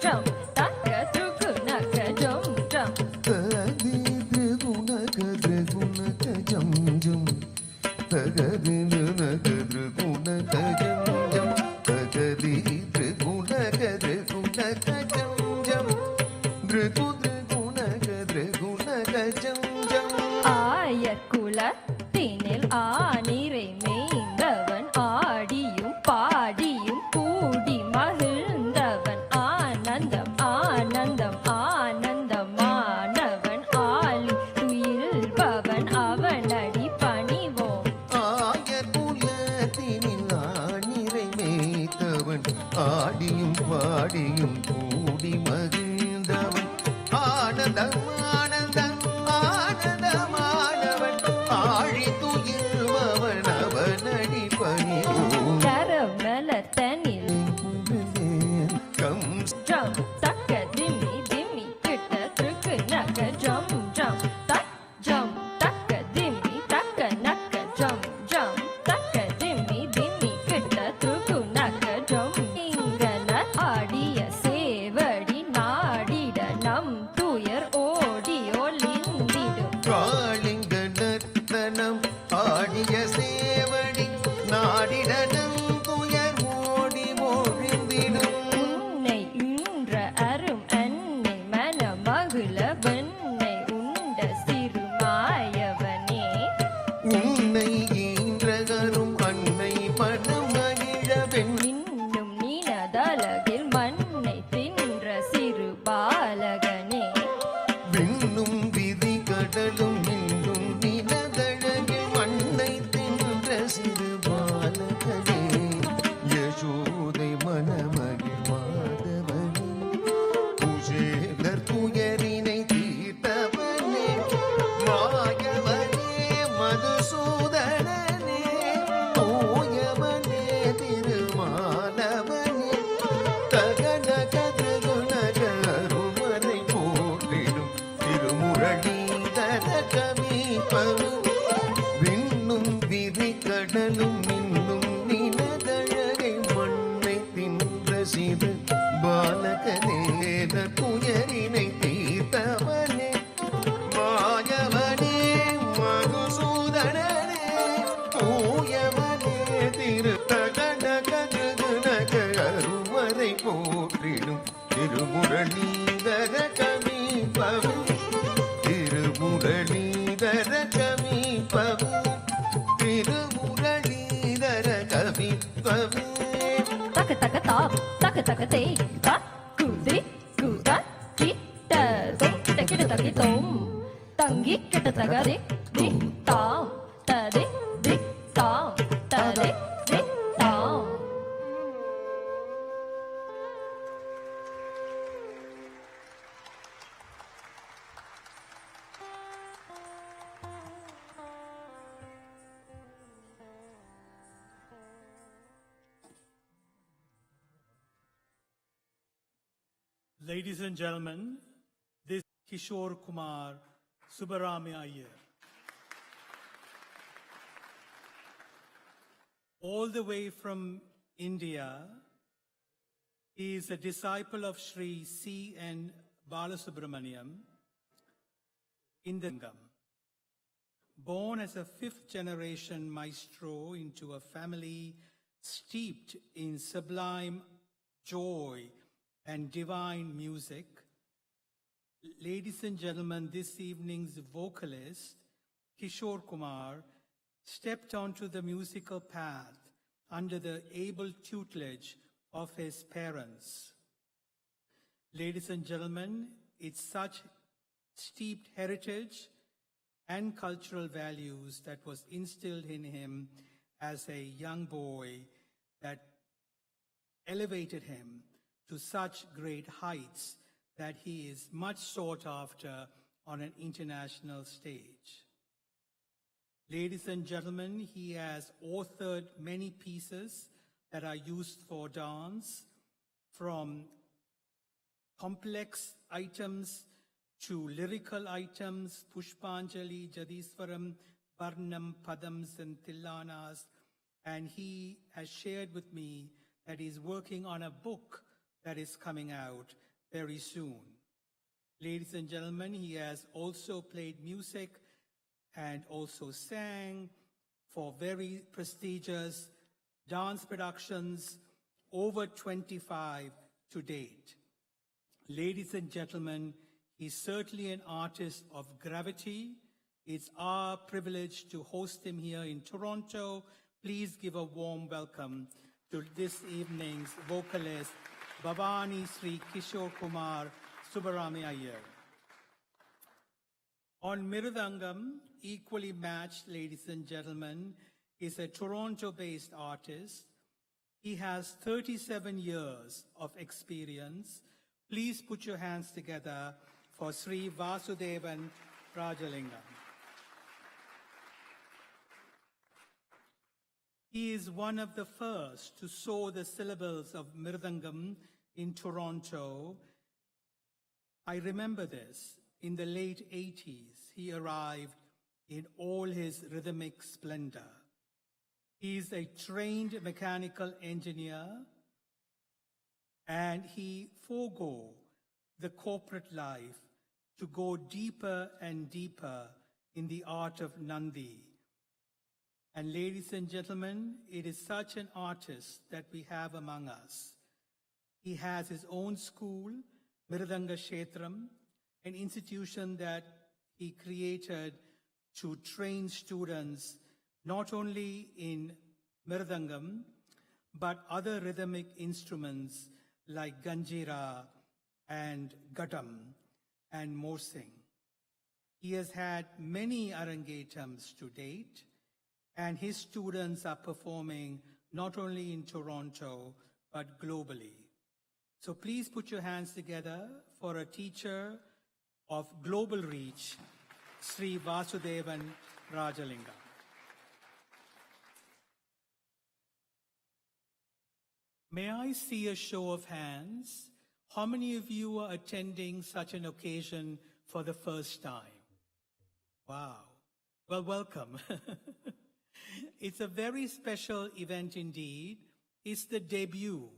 jump. Taka drugu naka jump jump. தகதி திரிகுணக ஜம் ஜம் தகதி நக திரிகுணக ஜம் ஜம் தகதி திரிகுணக ஜம் ஜம் திரிகுணக ஜம் ஜம் ஆயக்குலத்தினில் ஆனிரை மேய்ந்தவன் ஆடியும் பாடியும் கூடி மகிழ்ந்தவன் ஆனந்தம் ஆனந்தம் ஆனந்தமானவன் ஆலி துயில்பவன் அவனடி பணிவோம் ஆயக்குலத்தினில் ஆனிரை மேய்த்தவன் ஆடியும் பாடியும் கூடி மகிழ்ந்தவன் ஆனந்தம் ஆனந்தம் ஆனந்தமானவன் ஆழி துயில்பவன் அவனடி பணிவோம் கரமலத்தனில் come jump taka dimmi dimmi kitta truk naka jump jump tak jump taka dimmi taka naka jump jump taka dimmi dimmi kitta truk naka jump ingana ஆடிய சேவடி நாடிட நம் துயர் ஓடி ஒளிந்திடும் காளிங்க நர்த்தனம் ஆடிய சேவடி நாடிடனம் துயர் ஓடி ஒழிந்திடும் உன்னை ஈன்ற அரும் அன்னை மன மகிழ வெண்ணை உண்ட சிறுமாயவனே உன்னை ஈன்றகரும் அன்னை மனம் மகிழவெண் இன்னும் நீனதழகில் மண்ணை தின்ற சிறு பாலகனே விண்ணும் விதி கடலும் இன்னும் நிலதழகில் மண்ணை தின்ற சிறு பாலகனே யசோதை மனமகிழ் மாதவனே குசேலர் துயரினை தீர்த்தவனே மாயவனே மதுசூதனனே தூயவனே திருமாலவனே தகனக திருகுணக அருமனை போற்றிடும் திருமுரளீதர கவிப்பவு விண்ணும் விதி கடலும் இன்னும் நிலதழகை மண்ணை தின்ற சிறு பாலகனேத துயரினை தீர்த்தவனே மாயவனே மதுசூதனனே தூயவனே திருத்தகனக திருகுணக அருமனை போற்றிடும் திருமுரளீதர கவிப்பவு திருமுரளீதர கவிப்பவு திருமுரளீதர கவிப்பவு taka taka tak taka te tak kudri kuda kita kita kita taki tom tangi kita tagare di tam tade di tam tade di tam. Ladies and gentlemen, this is Kishore Kumar Subbaramya Iyer. All the way from India, he is a disciple of Sri C.N. Balasubramaniam in the Lingam. Born as a fifth-generation maestro into a family steeped in sublime joy and divine music, ladies and gentlemen, this evening's vocalist, Kishore Kumar, stepped onto the musical path under the able tutelage of his parents. Ladies and gentlemen, it's such steeped heritage and cultural values that was instilled in him as a young boy that elevated him to such great heights that he is much sought after on an international stage. Ladies and gentlemen, he has authored many pieces that are used for dance, from complex items to lyrical items, Pushpanjali, Jadiswaram, Varnam, Padams, and Tillanas. And he has shared with me that he's working on a book that is coming out very soon. Ladies and gentlemen, he has also played music and also sang for very prestigious dance productions, over 25 to date. Ladies and gentlemen, he's certainly an artist of gravity. It's our privilege to host him here in Toronto. Please give a warm welcome to this evening's vocalist, Bhavani Sri Kishore Kumar Subbarami Iyer. On Miridangam, equally matched, ladies and gentlemen, is a Toronto-based artist. He has 37 years of experience. Please put your hands together for Sri Vasudevan Rajalingam. He is one of the first to sow the syllables of Mirdangam in Toronto. I remember this. In the late 80s, he arrived in all his rhythmic splendor. He is a trained mechanical engineer, and he forego the corporate life to go deeper and deeper in the art of Nandi. And ladies and gentlemen, it is such an artist that we have among us. He has his own school, Miridanga Kshetram, an institution that he created to train students not only in Miridangam, but other rhythmic instruments like Ganjira and Ghatam and Morsing. He has had many Arangetrams to date, and his students are performing not only in Toronto, but globally. So please put your hands together for a teacher of global reach, Sri Vasudevan Rajalingam. May I see a show of hands? How many of you are attending such an occasion for the first time? Wow. Well, welcome. It's a very special event indeed. It's the debut.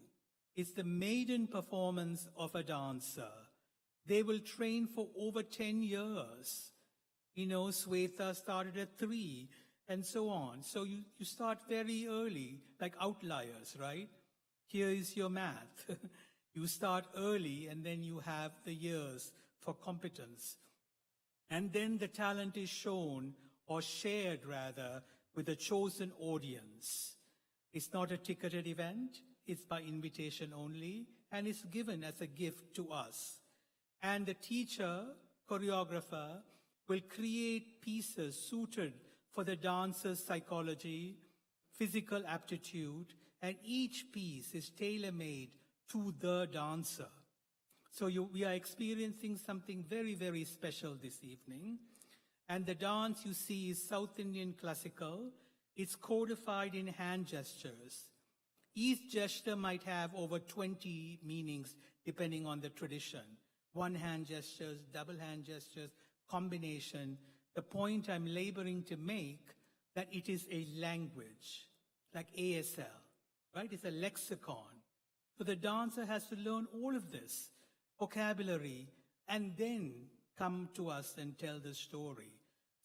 It's the maiden performance of a dancer. They will train for over 10 years. You know, Sweta started at 3 and so on. So you start very early, like outliers, right? Here is your math. You start early and then you have the years for competence. And then the talent is shown, or shared rather, with a chosen audience. It's not a ticketed event, it's by invitation only, and it's given as a gift to us. And the teacher, choreographer, will create pieces suited for the dancer's psychology, physical aptitude, and each piece is tailor-made to the dancer. So we are experiencing something very, very special this evening. And the dance you see is South Indian classical. It's codified in hand gestures. Each gesture might have over 20 meanings depending on the tradition. One hand gestures, double hand gestures, combination. The point I'm laboring to make that it is a language, like ASL, right? It's a lexicon. So the dancer has to learn all of this vocabulary and then come to us and tell the story.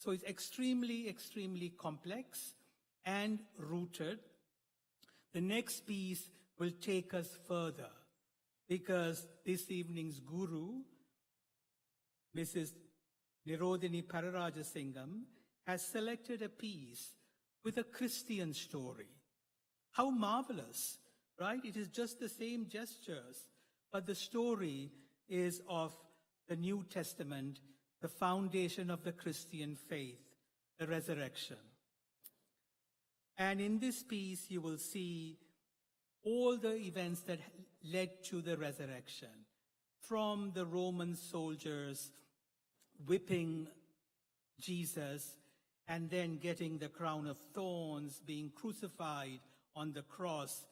So it's extremely, extremely complex and rooted. The next piece will take us further because this evening's guru, Mrs. Nirodhini Pararajasingham, has selected a piece with a Christian story. How marvelous, right? It is just the same gestures, but the story is of the New Testament, the foundation of the Christian faith, the resurrection. And in this piece, you will see all the events that led to the resurrection, from the Roman soldiers whipping Jesus and then getting the crown of thorns, being crucified on the cross.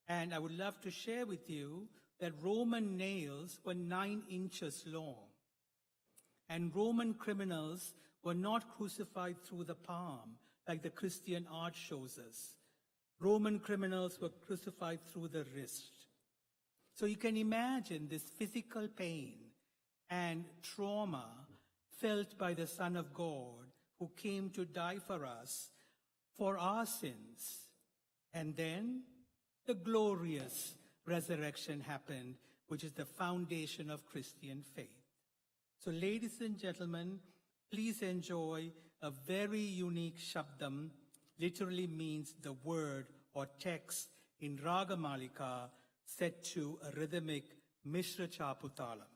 And I would love to share with you that Roman nails were 9 inches long. And Roman criminals were not crucified through the palm, like the Christian art shows us. Roman criminals were crucified through the wrist. So you can imagine this physical pain and trauma felt by the Son of God who came to die for us, for our sins. And then the glorious resurrection happened, which is the foundation of Christian faith. So ladies and gentlemen, please enjoy a very unique shabdam, literally means the word or text in Ragamalika set to a rhythmic Mishra Chaputalam.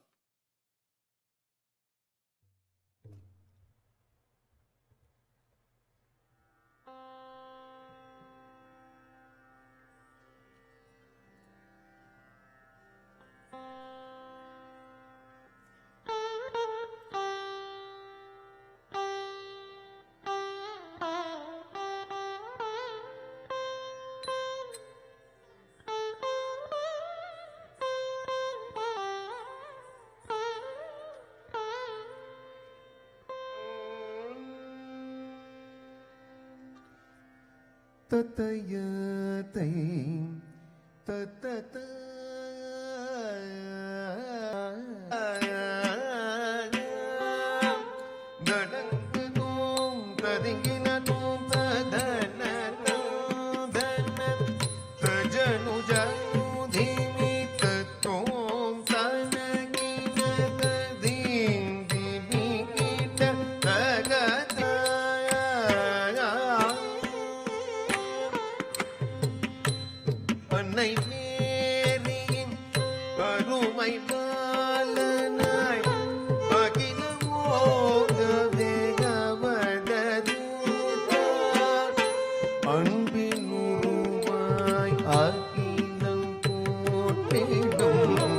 தத்தயத்தை தத்தத நடக்குதும் கதிங்கினதும் ததன ததன தஜனு ஜனு தீமி தத்தோம் தனகின ததீம் திமி கிட்ட தகத அன்னை மேரியின் கருமை பாலனாய் அகிலமோக வேகவதூதார் அன்பின் உருவாய் அகிலம் போற்றிடும்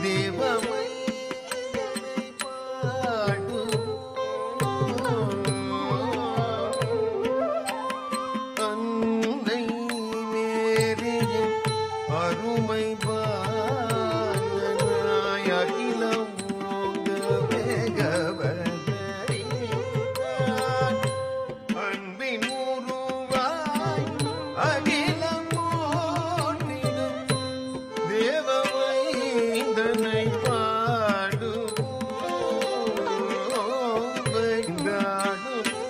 தேவமை அன்னை மேரியின் அருமை பாலனாய் அகிலமோக வேகவதறிவார் அன்பின் உருவாய் அகிலம் போற்றிடும் தேவமைந்தனை பாடுவோம் வைந்தாடுவோம்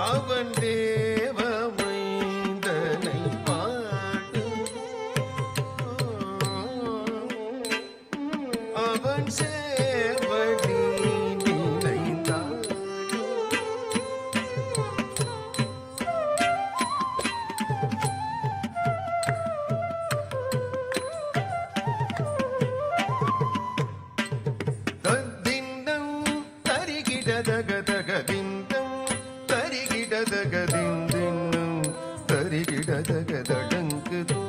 அவன் தேவமைந்தனை பாடுவோம் அவன் சேவடி நினைந்தாடுவோம் தத்தின்னம் தரிகிடதகதகதின்னம் தரிகிடதகதின்னம் தரிகிடதகதடங்குதோம்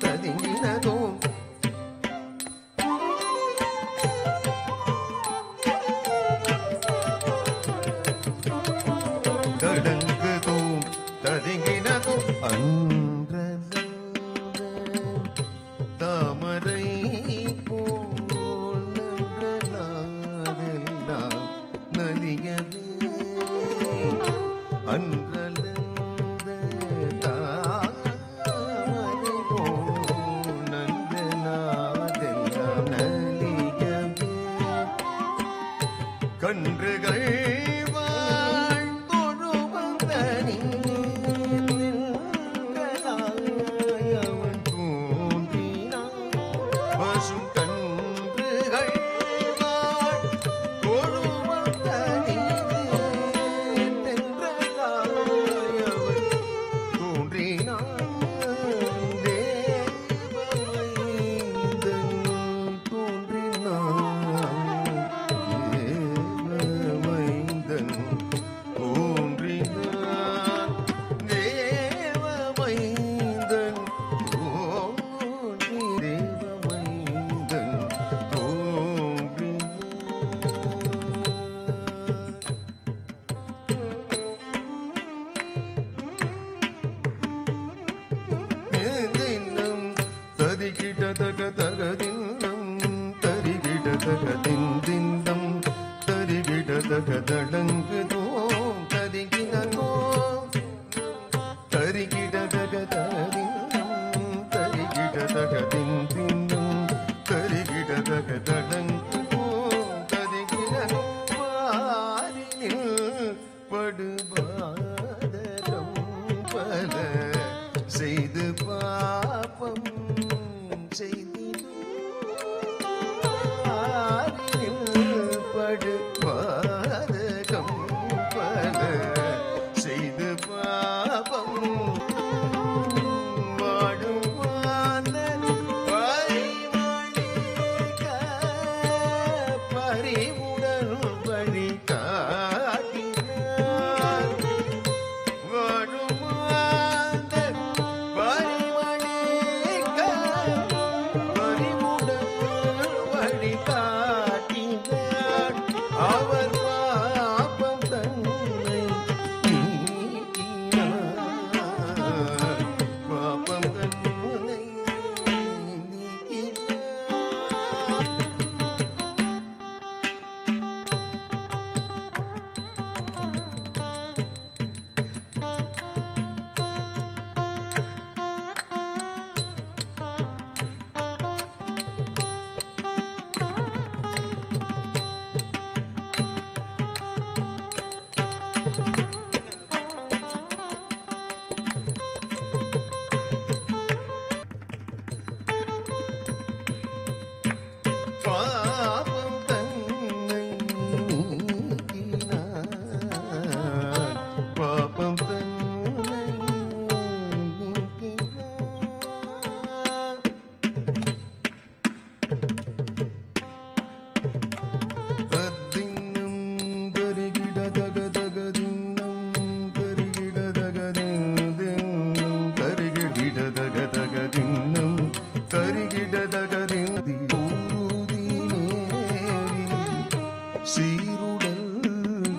ததிங்கினதோம் தடங்குதோம் ததிங்கினதோம் அன்றலந்த தாமரை போல் நன்றலாதெல்லாம் நலியவே அன்றலந்த தாமரை போல் நன்றலாதெல்லாம் நலியவே செய்து பாபம் படு பாதகம் பல செய்து பாபம் வாடும் பறிவுடன் பழி காட்டினார் வாடும் பறிவுடன் வழி காட்டினார் அவர் பாபம் தன்னை நீக்கினார் பாபம் தன்னை நீக்கினார் பாபம் தன்னை நீக்கினார் பாபம் தன்னை நீக்கினார் தத்தின்னம் கரிகிடதகதகதின்னம் கரிகிடதகதின்னம் கரிகிடதகதகதின்னம் கரிகிடதகதின் சீருடல்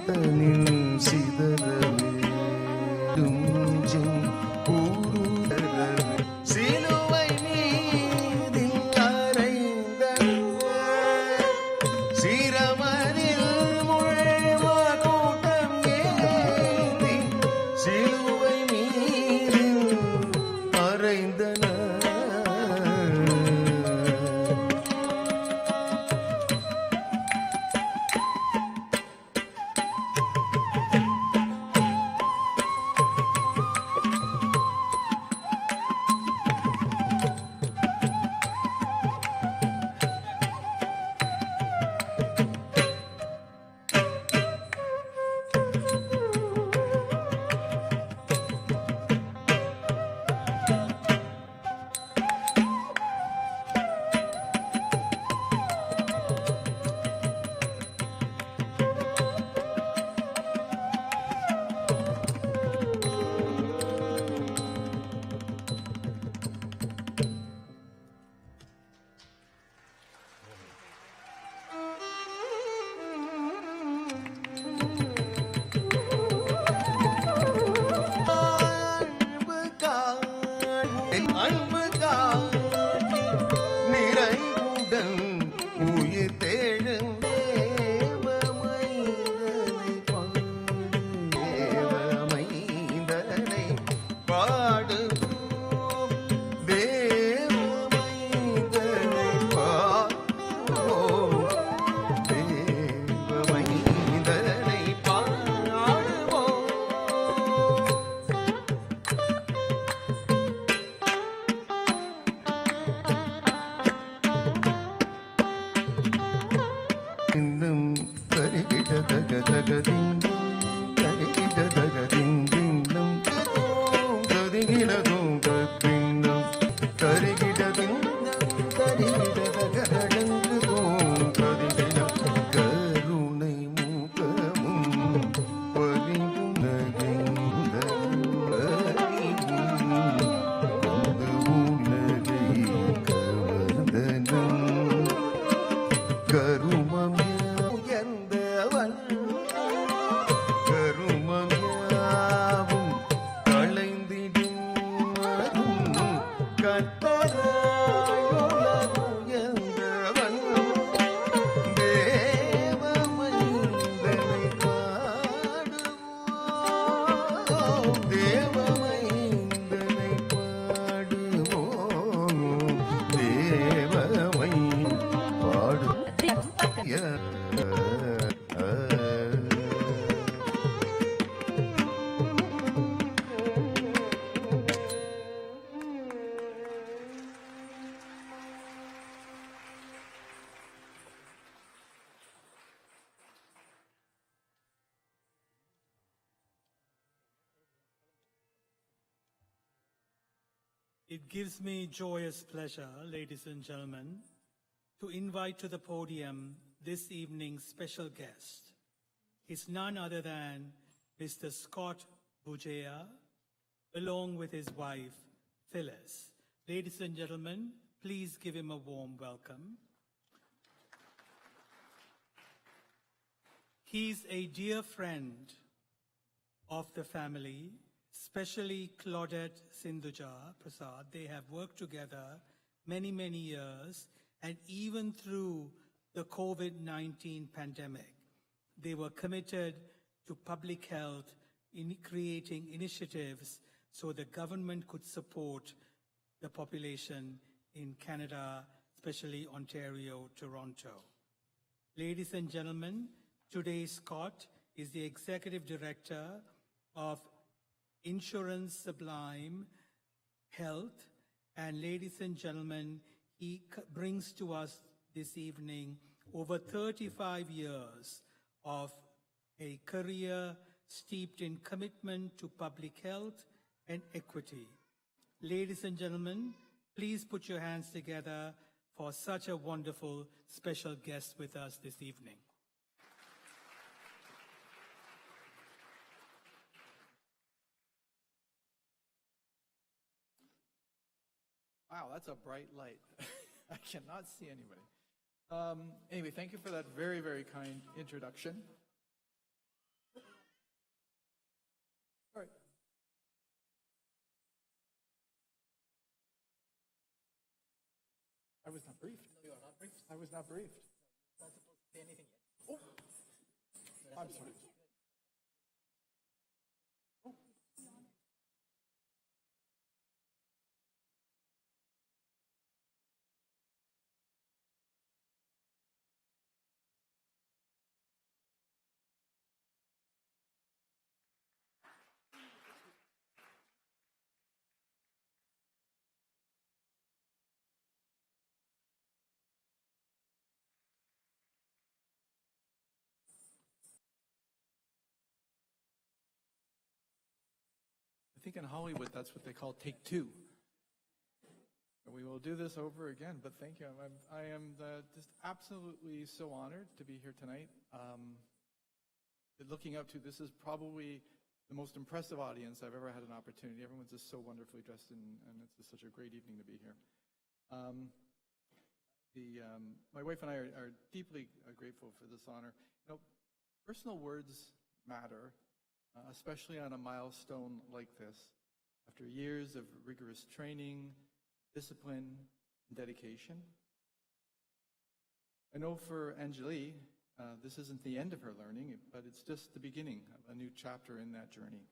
தனில் சிதறவே கூறுதரவே சிலுவை மீதில் அறைந்த சிரமனில் முழ்மா கூட்டம் ஏந்தி சிலுவை மீதில் அறைந்தனர் அன்பு காட்டி நிறைவுடன் உயிர் தேழும் தேவமைந்தனை பாடுவோம் தேவமைந்தனை பாடுவோம் தேவமைந்தனை பாடுவோம் இன்னும் கரிகிடதகதகதின்னும் கரிகிடதகதின்னும் கரிகிடதும் கத்தின்னும் கரிகிடதின்னும் கரிகிடதகடங்குதும் கரிகிடம் கருணை முகமும் பரிவும் நகைந்தரும் அது உலகை கவர்ந்தனம் கருமம் உயர்ந்தவன் கருமம் யாவும் களைந்திடும் It gives me joyous pleasure, ladies and gentlemen, to invite to the podium this evening's special guest. He's none other than Mr. Scott Bujea, along with his wife, Phyllis. Ladies and gentlemen, please give him a warm welcome. He's a dear friend of the family, especially Claudette Sindhuja Persaud. They have worked together many, many years, and even through the COVID-19 pandemic, they were committed to public health in creating initiatives so the government could support the population in Canada, especially Ontario, Toronto. Ladies and gentlemen, today Scott is the Executive Director of Insurance Sublime Health, and ladies and gentlemen, he brings to us this evening over 35 years of a career steeped in commitment to public health and equity. Ladies and gentlemen, please put your hands together for such a wonderful special guest with us this evening. Wow, that's a bright light. I cannot see anybody. Anyway, thank you for that very, very kind introduction. All right. I was not briefed. No, you are not briefed. I was not briefed. You're not supposed to say anything yet. Oh, I'm sorry. I think in Hollywood, that's what they call take two. We will do this over again, but thank you. I am just absolutely so honored to be here tonight. Looking up to, this is probably the most impressive audience I've ever had an opportunity. Everyone's just so wonderfully dressed, and it's just such a great evening to be here. My wife and I are deeply grateful for this honor. You know, personal words matter, especially on a milestone like this. After years of rigorous training, discipline, and dedication. I know for Anjali, this isn't the end of her learning, but it's just the beginning of a new chapter in that journey.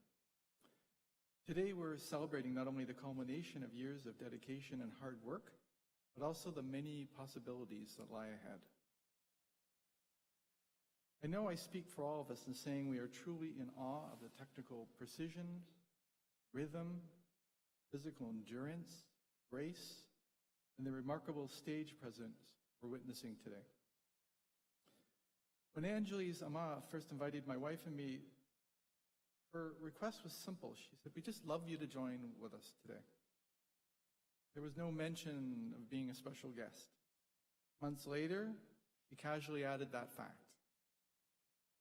Today we're celebrating not only the culmination of years of dedication and hard work, but also the many possibilities that lie ahead. I know I speak for all of us in saying we are truly in awe of the technical precision, rhythm, physical endurance, grace, and the remarkable stage presence we're witnessing today. When Anjali's Ama first invited my wife and me, her request was simple. She said, "We just love you to join with us today." There was no mention of being a special guest. Months later, she casually added that fact.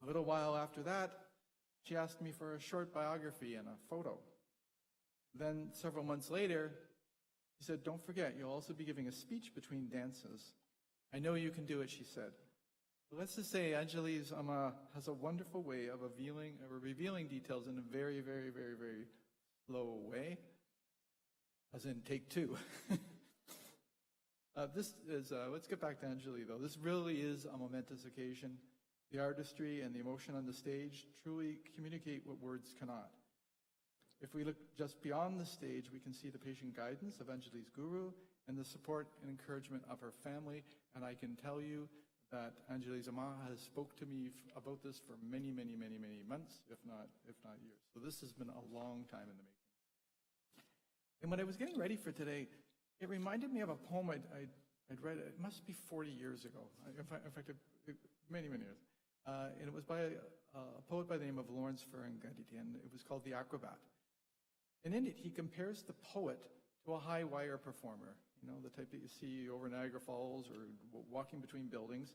A little while after that, she asked me for a short biography and a photo. Then, several months later, she said, "Don't forget, you'll also be giving a speech between dances. I know you can do it," she said. But let's just say Anjali's Ama has a wonderful way of revealing details in a very, very, very, very slow way, as in take two. Let's get back to Anjali, though. This really is a momentous occasion. The artistry and the emotion on the stage truly communicate what words cannot. If we look just beyond the stage, we can see the patient guidance of Anjali's guru and the support and encouragement of her family. And I can tell you that Anjali's Ama has spoke to me about this for many, many, many, many months, if not years. So this has been a long time in the making. And when I was getting ready for today, it reminded me of a poem I'd read. It must be 40 years ago. In fact, many, many years. And it was by a poet by the name of Lawrence Ferlinghetti, and it was called The Acrobat. And in it, he compares the poet to a high wire performer, the type that you see over Niagara Falls or walking between buildings,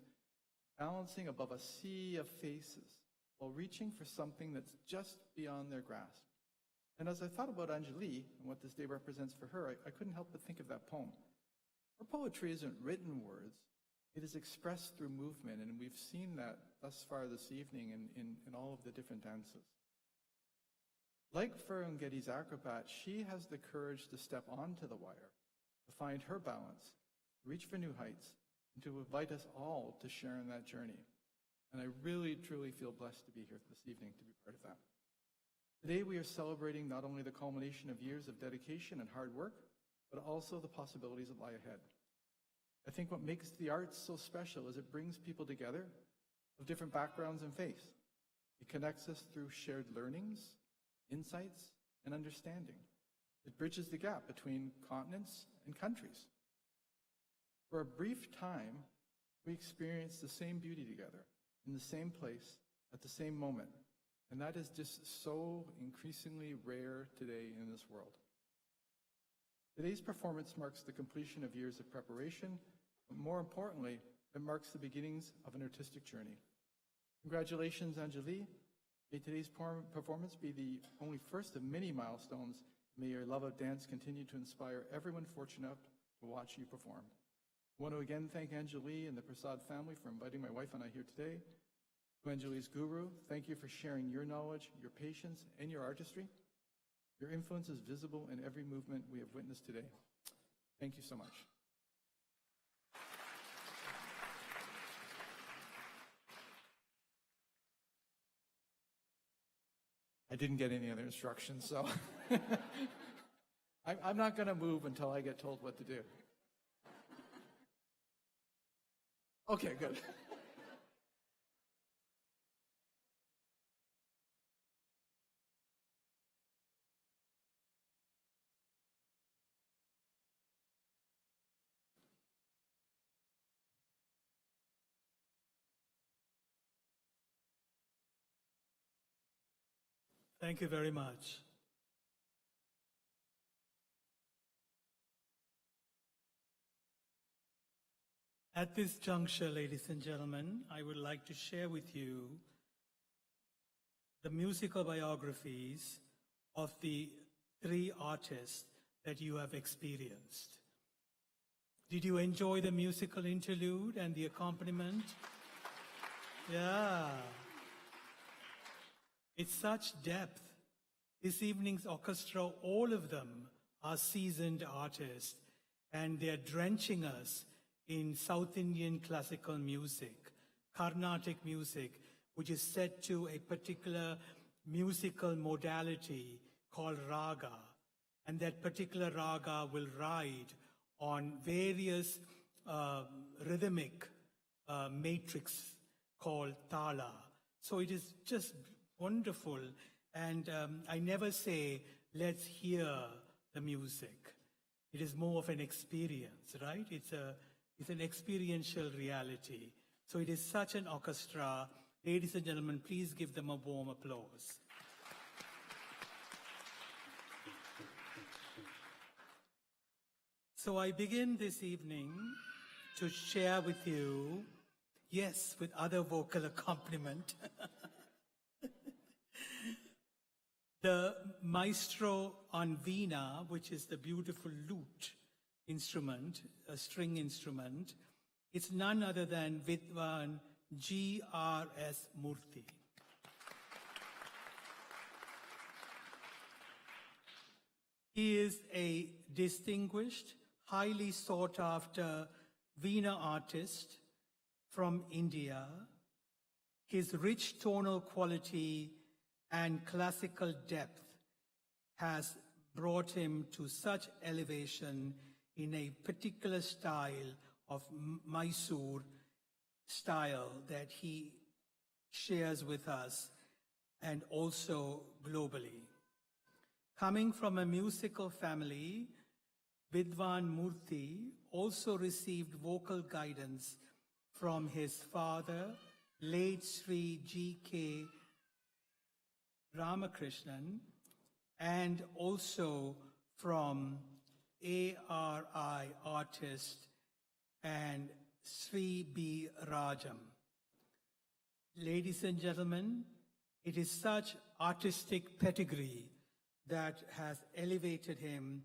balancing above a sea of faces while reaching for something that's just beyond their grasp. And as I thought about Anjali and what this day represents for her, I couldn't help but think of that poem. Her poetry isn't written words, it is expressed through movement, and we've seen that thus far this evening in all of the different dances. Like Ferengeti's acrobat, she has the courage to step onto the wire, to find her balance, to reach for new heights, and to invite us all to share in that journey. And I really, truly feel blessed to be here this evening to be part of that. Today we are celebrating not only the culmination of years of dedication and hard work, but also the possibilities that lie ahead. I think what makes the arts so special is it brings people together of different backgrounds and faiths. It connects us through shared learnings, insights, and understanding. It bridges the gap between continents and countries. For a brief time, we experience the same beauty together, in the same place, at the same moment. And that is just so increasingly rare today in this world. Today's performance marks the completion of years of preparation, but more importantly, it marks the beginnings of an artistic journey. Congratulations, Anjali. May today's performance be the only first of many milestones. May your love of dance continue to inspire everyone fortunate enough to watch you perform. I want to again thank Anjali and the Persaud family for inviting my wife and I here today. To Anjali's guru, thank you for sharing your knowledge, your patience, and your artistry. Your influence is visible in every movement we have witnessed today. Thank you so much. I didn't get any other instructions, so I'm not going to move until I get told what to do. Okay, good. Thank you very much. At this juncture, ladies and gentlemen, I would like to share with you the musical biographies of the three artists that you have experienced. Did you enjoy the musical interlude and the accompaniment? Yeah. It's such depth. This evening's orchestra, all of them are seasoned artists, and they're drenching us in South Indian classical music, Carnatic music, which is set to a particular musical modality called raga. And that particular raga will ride on various rhythmic matrix called tala. So it is just wonderful. And I never say, let's hear the music. It is more of an experience, right? It's an experiential reality. So it is such an orchestra. Ladies and gentlemen, please give them a warm applause. So I begin this evening to share with you, yes, with other vocal accompaniment, the maestro on veena, which is the beautiful lute instrument, a string instrument. It's none other than Vidwan G.R.S. Murthy. He is a distinguished, highly sought after veena artist from India. His rich tonal quality and classical depth has brought him to such elevation in a particular style of Mysore style that he shares with us and also globally. Coming from a musical family, Vidwan Murthy also received vocal guidance from his father, late Sri G.K. Ramakrishnan, and also from ARI artist, and Sri B. Rajam. Ladies and gentlemen, it is such artistic pedigree that has elevated him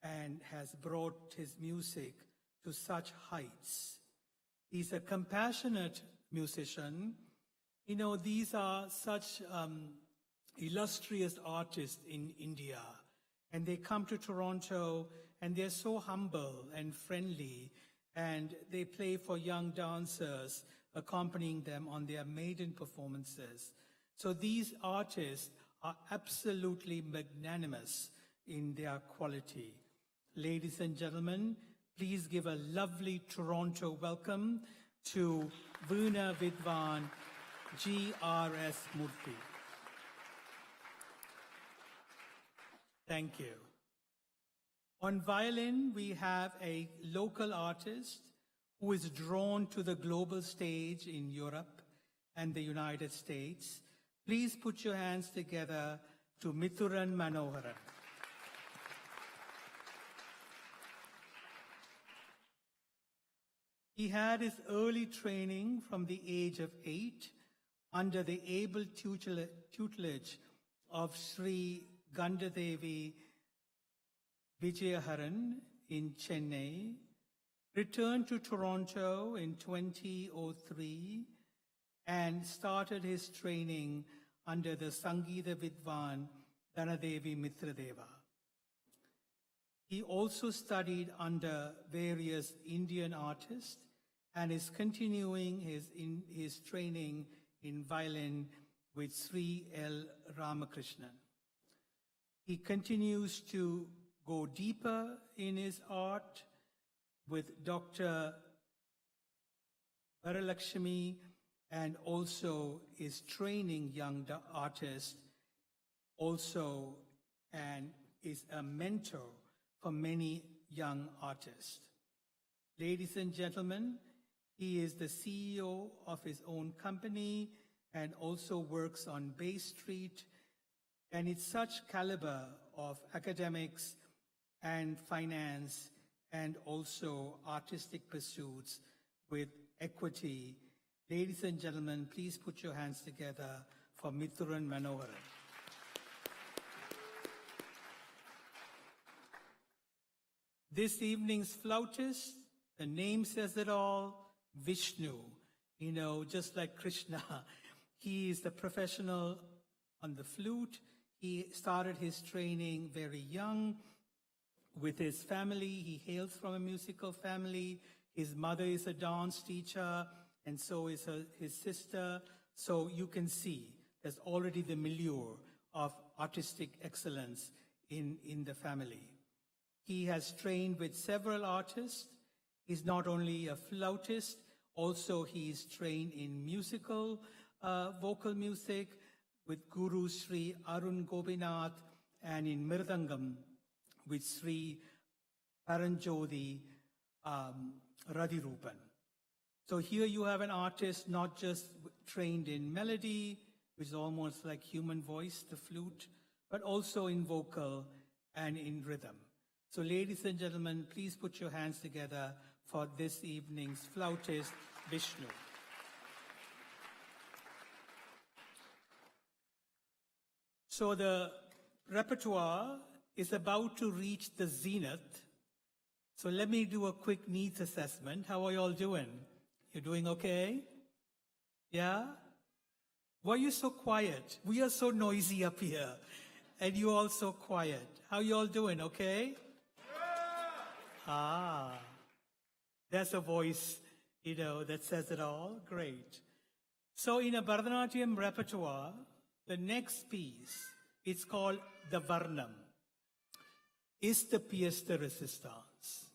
and has brought his music to such heights. He's a compassionate musician. You know, these are such illustrious artists in India, and they come to Toronto and they're so humble and friendly, and they play for young dancers, accompanying them on their maiden performances. So these artists are absolutely magnanimous in their quality. Ladies and gentlemen, please give a lovely Toronto welcome to Veena Vidwan G.R.S. Murthy. Thank you. On violin, we have a local artist who is drawn to the global stage in Europe and the United States. Please put your hands together to Mithuran Manoharan. He had his early training from the age of 8 under the able tutelage of Sri Gandadevi Vijayaharan in Chennai, returned to Toronto in 2003, and started his training under the Sangeeta Vidwan Dhanadevi Mitradeva. He also studied under various Indian artists and is continuing his training in violin with Sri L. Ramakrishnan. He continues to go deeper in his art with Dr. Varalakshmi, and also is training young artists also, and is a mentor for many young artists. Ladies and gentlemen, he is the CEO of his own company and also works on Bay Street, and it's such caliber of academics and finance and also artistic pursuits with equity. Ladies and gentlemen, please put your hands together for Mithuran Manoharan. This evening's flautist, the name says it all, Vishnu. You know, just like Krishna, he is the professional on the flute. He started his training very young with his family. He hails from a musical family. His mother is a dance teacher, and so is his sister. So you can see there's already the milieu of artistic excellence in the family. He has trained with several artists. He's not only a flautist, also he is trained in musical, vocal music with Guru Sri Arun Gopinath, and in Mirdangam with Sri Paranjodi Radhirupan. So here you have an artist not just trained in melody, which is almost like human voice, the flute, but also in vocal and in rhythm. So ladies and gentlemen, please put your hands together for this evening's flautist, Vishnu. So the repertoire is about to reach the zenith. So let me do a quick needs assessment. How are you all doing? You doing okay? Yeah? Why are you so quiet? We are so noisy up here, and you all so quiet. How you all doing? Okay? Ah, there's a voice, you know, that says it all. Great. So in a Bharatanatyam repertoire, the next piece, it's called the Varnam, is the pièce de résistance.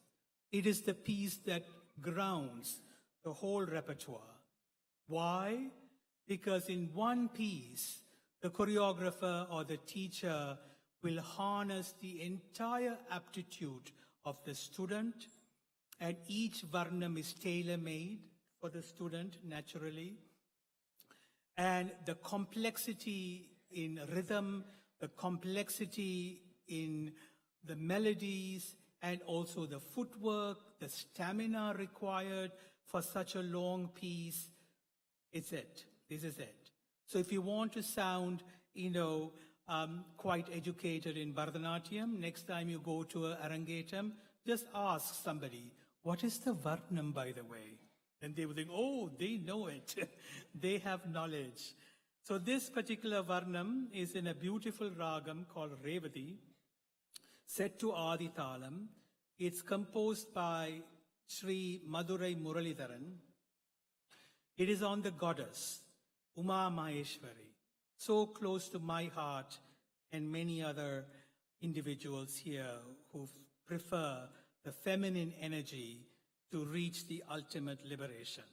It is the piece that grounds the whole repertoire. Why? Because in one piece, the choreographer or the teacher will harness the entire aptitude of the student, and each Varnam is tailor-made for the student, naturally. And the complexity in rhythm, the complexity in the melodies, and also the footwork, the stamina required for such a long piece. It's it. This is it. So if you want to sound, quite educated in Bharatanatyam, next time you go to a Arangetram, just ask somebody, what is the Varnam, by the way? And they will think, oh, they know it. They have knowledge. So this particular Varnam is in a beautiful ragam called Revati, set to Adi Talam. It's composed by Sri Madurai Muralidharan. It is on the goddess, Uma Maheshwari, so close to my heart and many other individuals here who prefer the feminine energy to reach the ultimate liberation.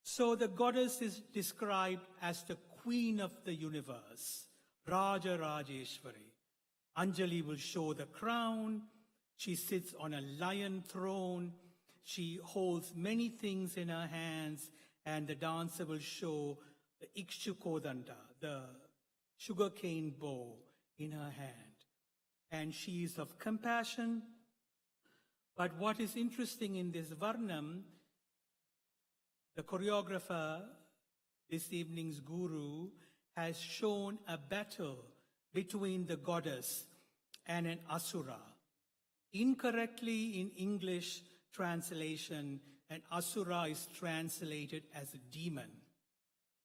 So the goddess is described as the queen of the universe, Raja Rajeshwari. Anjali will show the crown. She sits on a lion throne. She holds many things in her hands, and the dancer will show the Ikshukodanda, the sugarcane bow in her hand. And she is of compassion. But what is interesting in this Varnam, the choreographer, this evening's guru, has shown a battle between the goddess and an asura. Incorrectly in English translation, an asura is translated as a demon.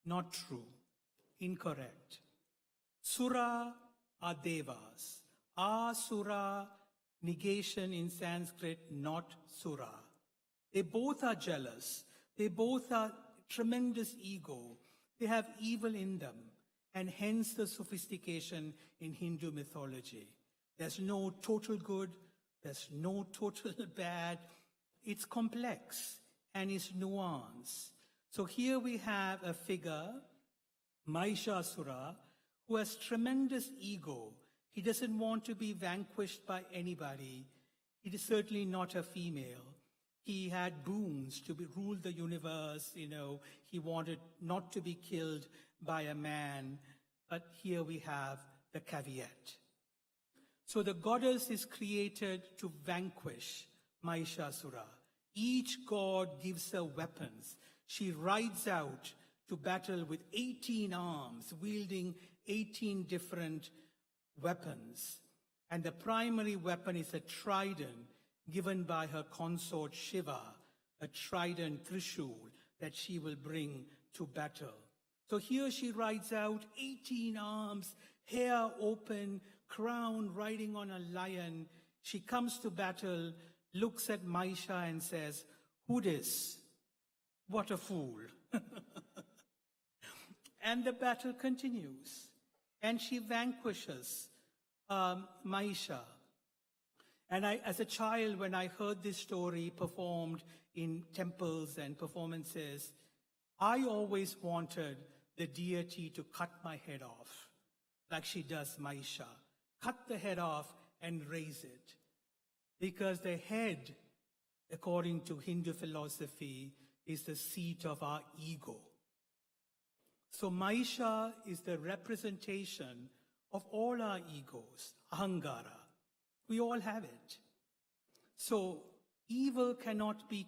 Not true. Incorrect. Sura are devas. Asura, negation in Sanskrit, not sura. They both are jealous. They both are tremendous ego. They have evil in them, and hence the sophistication in Hindu mythology. There's no total good. There's no total bad. It's complex and it's nuanced. So here we have a figure, Mahishasura, who has tremendous ego. He doesn't want to be vanquished by anybody. It is certainly not a female. He had boons to rule the universe, He wanted not to be killed by a man. But here we have the caveat. So the goddess is created to vanquish Mahishasura. Each god gives her weapons. She rides out to battle with 18 arms, wielding 18 different weapons. And the primary weapon is a trident given by her consort Shiva, a trident Trishul that she will bring to battle. So here she rides out, 18 arms, hair open, crown, riding on a lion. She comes to battle, looks at Mahisha and says, "Who this? What a fool." And the battle continues. And she vanquishes Mahisha. And as a child, when I heard this story performed in temples and performances, I always wanted the deity to cut my head off, like she does Mahisha. Cut the head off and raise it. Because the head, according to Hindu philosophy, is the seat of our ego. So Mahisha is the representation of all our egos, ahangara. We all have it. So evil cannot be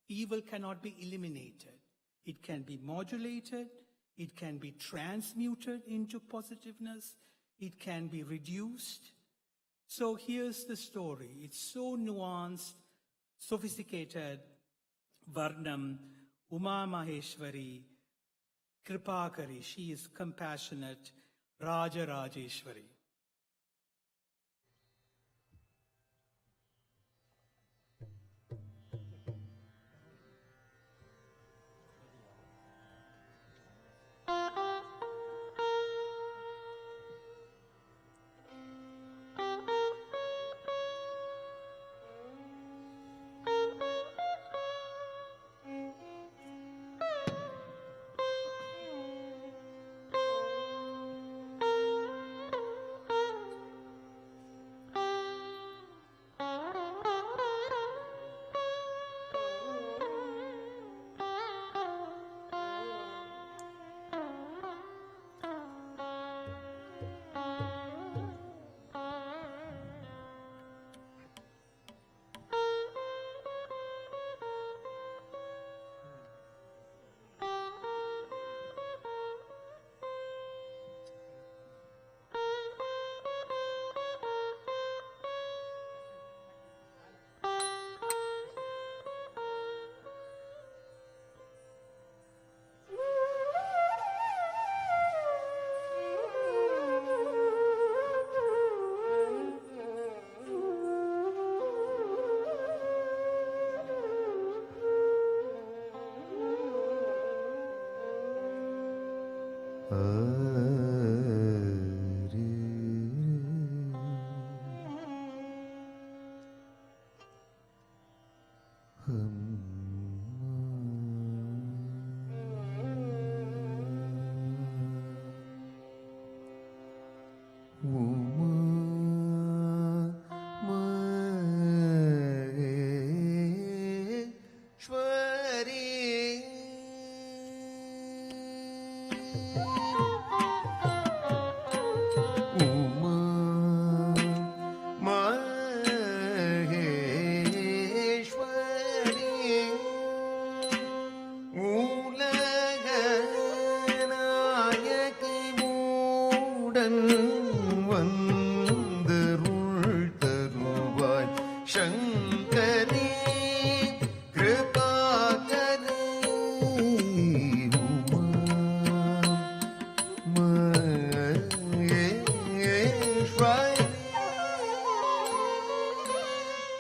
eliminated. It can be modulated. It can be transmuted into positiveness. It can be reduced. So here's the story. It's so nuanced, sophisticated. Varnam, Uma Maheshwari, Kripakari, she is compassionate, Raja Rajeshwari.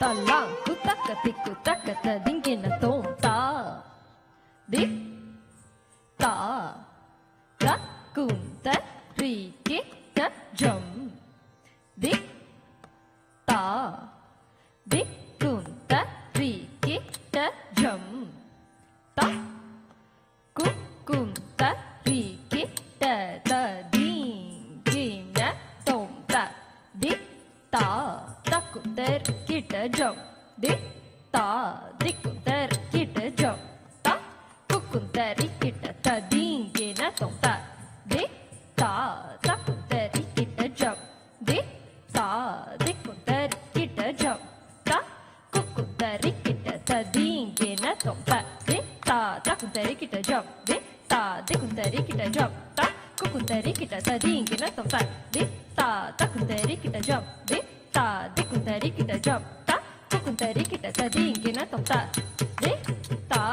talang kutaka tikutaka ta dingina tom ta dik ta ta kunta riki ta jam dik ta dik kunta riki ta jam ta kunta riki ta ta dingina tom ta dik ta takuter kita jam dik ta dikuter kita jam ta kukunter kita ta dingina tom ta dik ta takuter kita jam dik ta dikuter kita jam ta kukunter kita ta dingina tom ta dik ta takuter kita jam dik ta dikuter kita jam ta kukunter kita ta dingina tom ta dik ta takuter kita jam dik ta dikuntari kita jam ta kukuntari kita tadi kena tom ta dik ta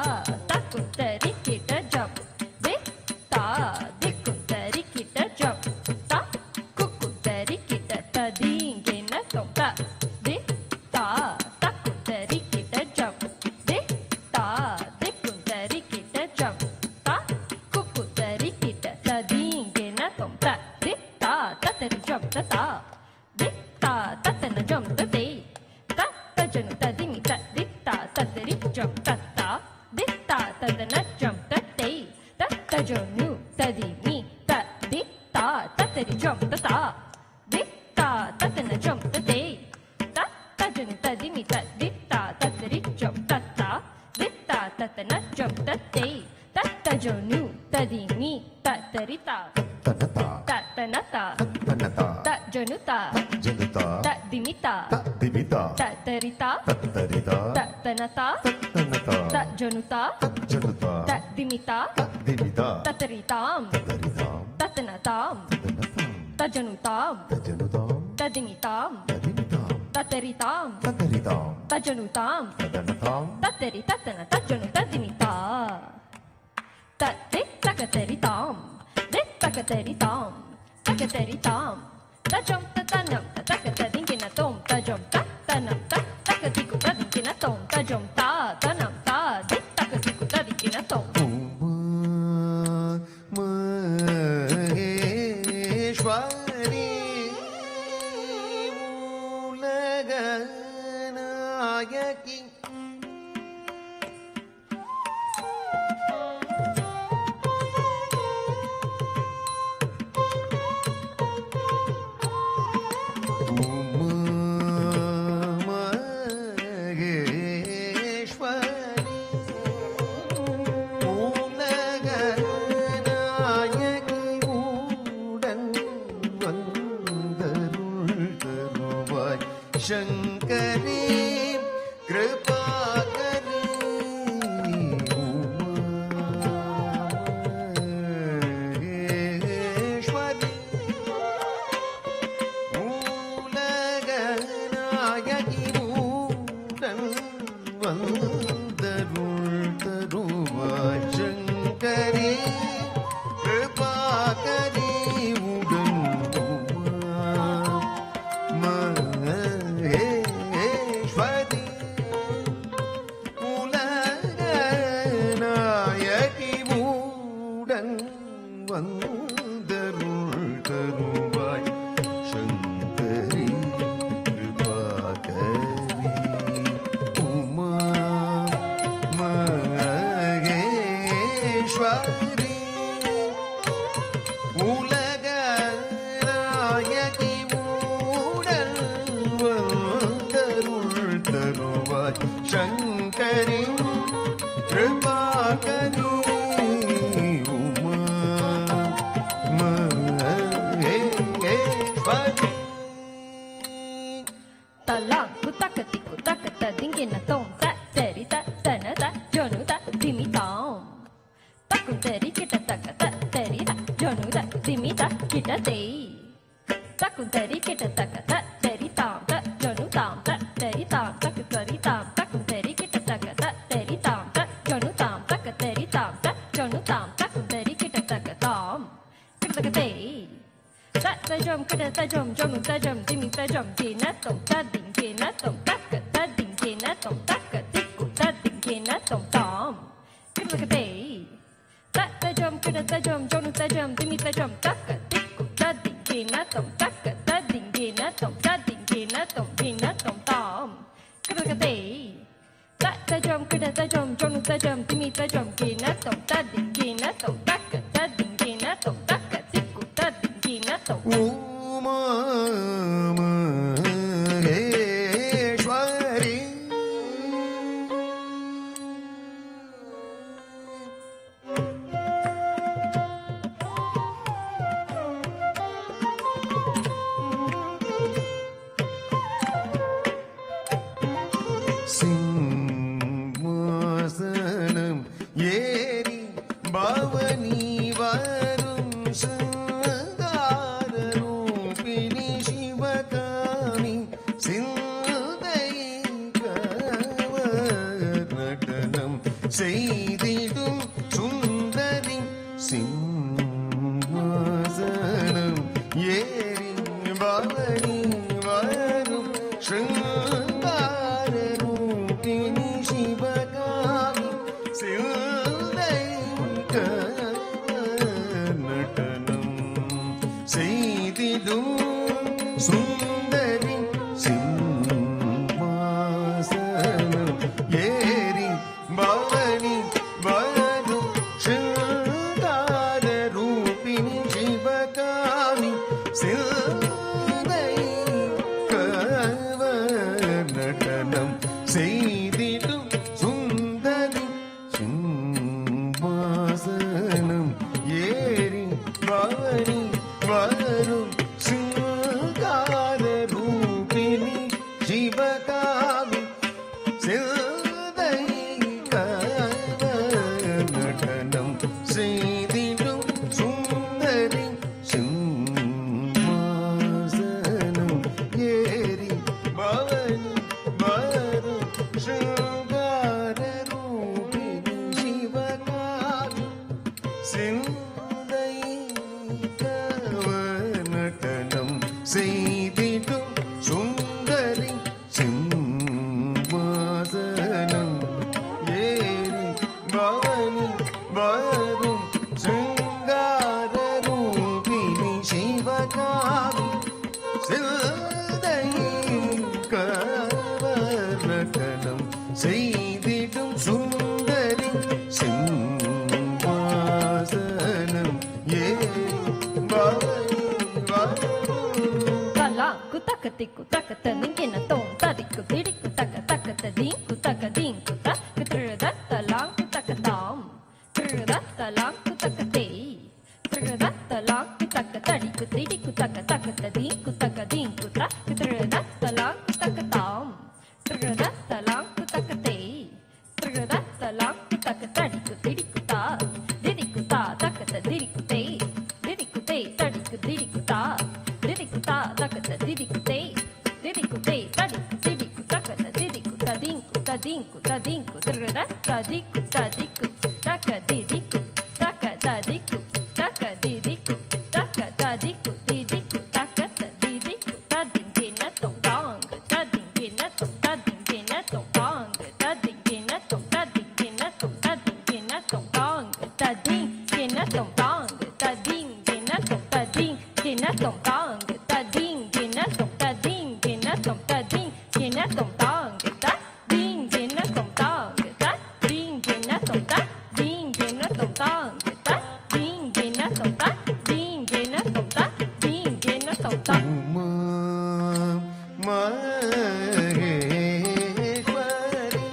takuntari kita jam dik ta dikuntari kita jam ta kukuntari kita tadi kena tom ta dik ta takuntari kita jam dik ta dikuntari kita jam ta kukuntari kita tadi kena tom ta dik ta tatari jam ta ta ta tatana jam tati ta tajanu tadimi ta ditta tatari jam tata ditta tatana jam tati ta tajanu tadimi ta ditta tatari jam tata ditta tatana jam tati ta tajanu tadimi ta ditta tatari jam tata ditta tatana jam tati ta tajanu tadimi ta tarita tanata ta tanata tanata ta januta januta ta dimita divita ta tarita tarita ta tanata tanata ta januta januta ta dimita divita ta taritam taritam ta tanatam tanatam ta janutam tajanutam ta dimitam tadimitam ta taritam tataritam ta janutam tadanatam ta tarita tanata januta dimita ta te takataritam de takataritam takataritam ta jam ta tanam ta takatadingina tom ta jam ta tanam ta takatiku tadingina tom ta jam ta tanam ta de takatiku tadingina tom Maheswari Ulaganayagi Sankari Kirubakari உமேஸ்வரி Ulaganayagi உடன் வந்தருள் தருவாய் சங்கரி கிருபாகரி உடன் மகேஸ்வரி உலகநாயகி உடன் வந்தருள் தருவாய் சங்கரி கிருபாகரி உமா மகேஸ்வரி உலகநாயகி உடன் வந்தருள் தருவாய் Sankari Kirubakari Uma Maheswari talang kutakatiku takata dingina tom ta terita tanata januta dimitam takunteri kita takata terita januta dimita kita te takunteri kita takata teritam ta janutam ta teritam takutaritam takunteri kita takata teritam ta janutam takateritam ta janutam takunteri kita takatam kita takate ta jom kita ta jom jom ta jom dimi ta jom dina tom ta ding dina tom ta ka ta ding tom taka tiku ta ding kina tom tom. Kidakade. Ta jam kada ta jam jonu ta jam dimi ta jam taka tiku ta ding kina tom taka ta ding kina tom ta ding kina tom tom. Kidakade. Ta jam kada ta jam jonu ta jam dimi ta jam kina tom ta ding kina tom taka ta ding kina tom taka tiku ta ding kina tom. Umamaheswari சிம்மாசனம் ஏறி பவனி வரும் சிங்காரரூபிணி சிவகாமி சிந்தை நடனம் செய்திடும் சுந்தரி சிம்மாசனம் ஏறி பவனி வரும் சிங்காரரூபிணி சிவகாமி சிந்தை நடனம் செய்திடும் சுந்தரி சிம்மாசனம் ஏறி பவனி வரும் சிங்கார ரூபிணி சிவகாமி சிந்தை நடனம் செய்திடும் சுந்தரி சிம்மாசனம் ஏறி பவனி வரும் சிங்கார ரூபிணி சிவகாமி சிந்தை நடனம் செய்திடும் சுந்தரி சிம்மாசனம் ஏறி பவனி வரும் சிங்கார ரூபிணி சிவகாமி சிந்தை நடனம் செய்திடும் சுந்தரி சிம்மாசனம் ஏறி பவனி வரும் சிங்கார ரூபிணி சிவகாமி சிந்தை நடனம் செய்திடும் சுந்தரி சிம்மாசனம் ஏறி பவனி வரும் Talanku taka tiku taka taningina tom tadiku tidiku taka taka tadinku taka dinku ta katrada talanku taka tam trada talanku taka te trada talanku taka tadiku tidiku taka taka tadinku taka dinku ta katrada talanku taka tam trada talanku taka te trada talanku taka tadiku tidiku ta taka tadiku te tadiku tidiku ta didikuta takata didikute didikute tadiku didiku takata didiku tadinku tadinku tadinku trada tadiku tadiku taka didiku taka tadiku taka didiku taka tadiku didiku takata didiku tadinkina tongdang tadinkina tadinkina tongdang tadinkina tadinkina tadinkina tongdang tadinkina tongdang tadinkina tadinkina tongdang tadinkina tadinkina tadinkina tongdang tadinkina tongdang tadinkina tongdang tadinkina tongdang tadinkina tongdang tadinkina tongdang tadinkina tongdang Maheswari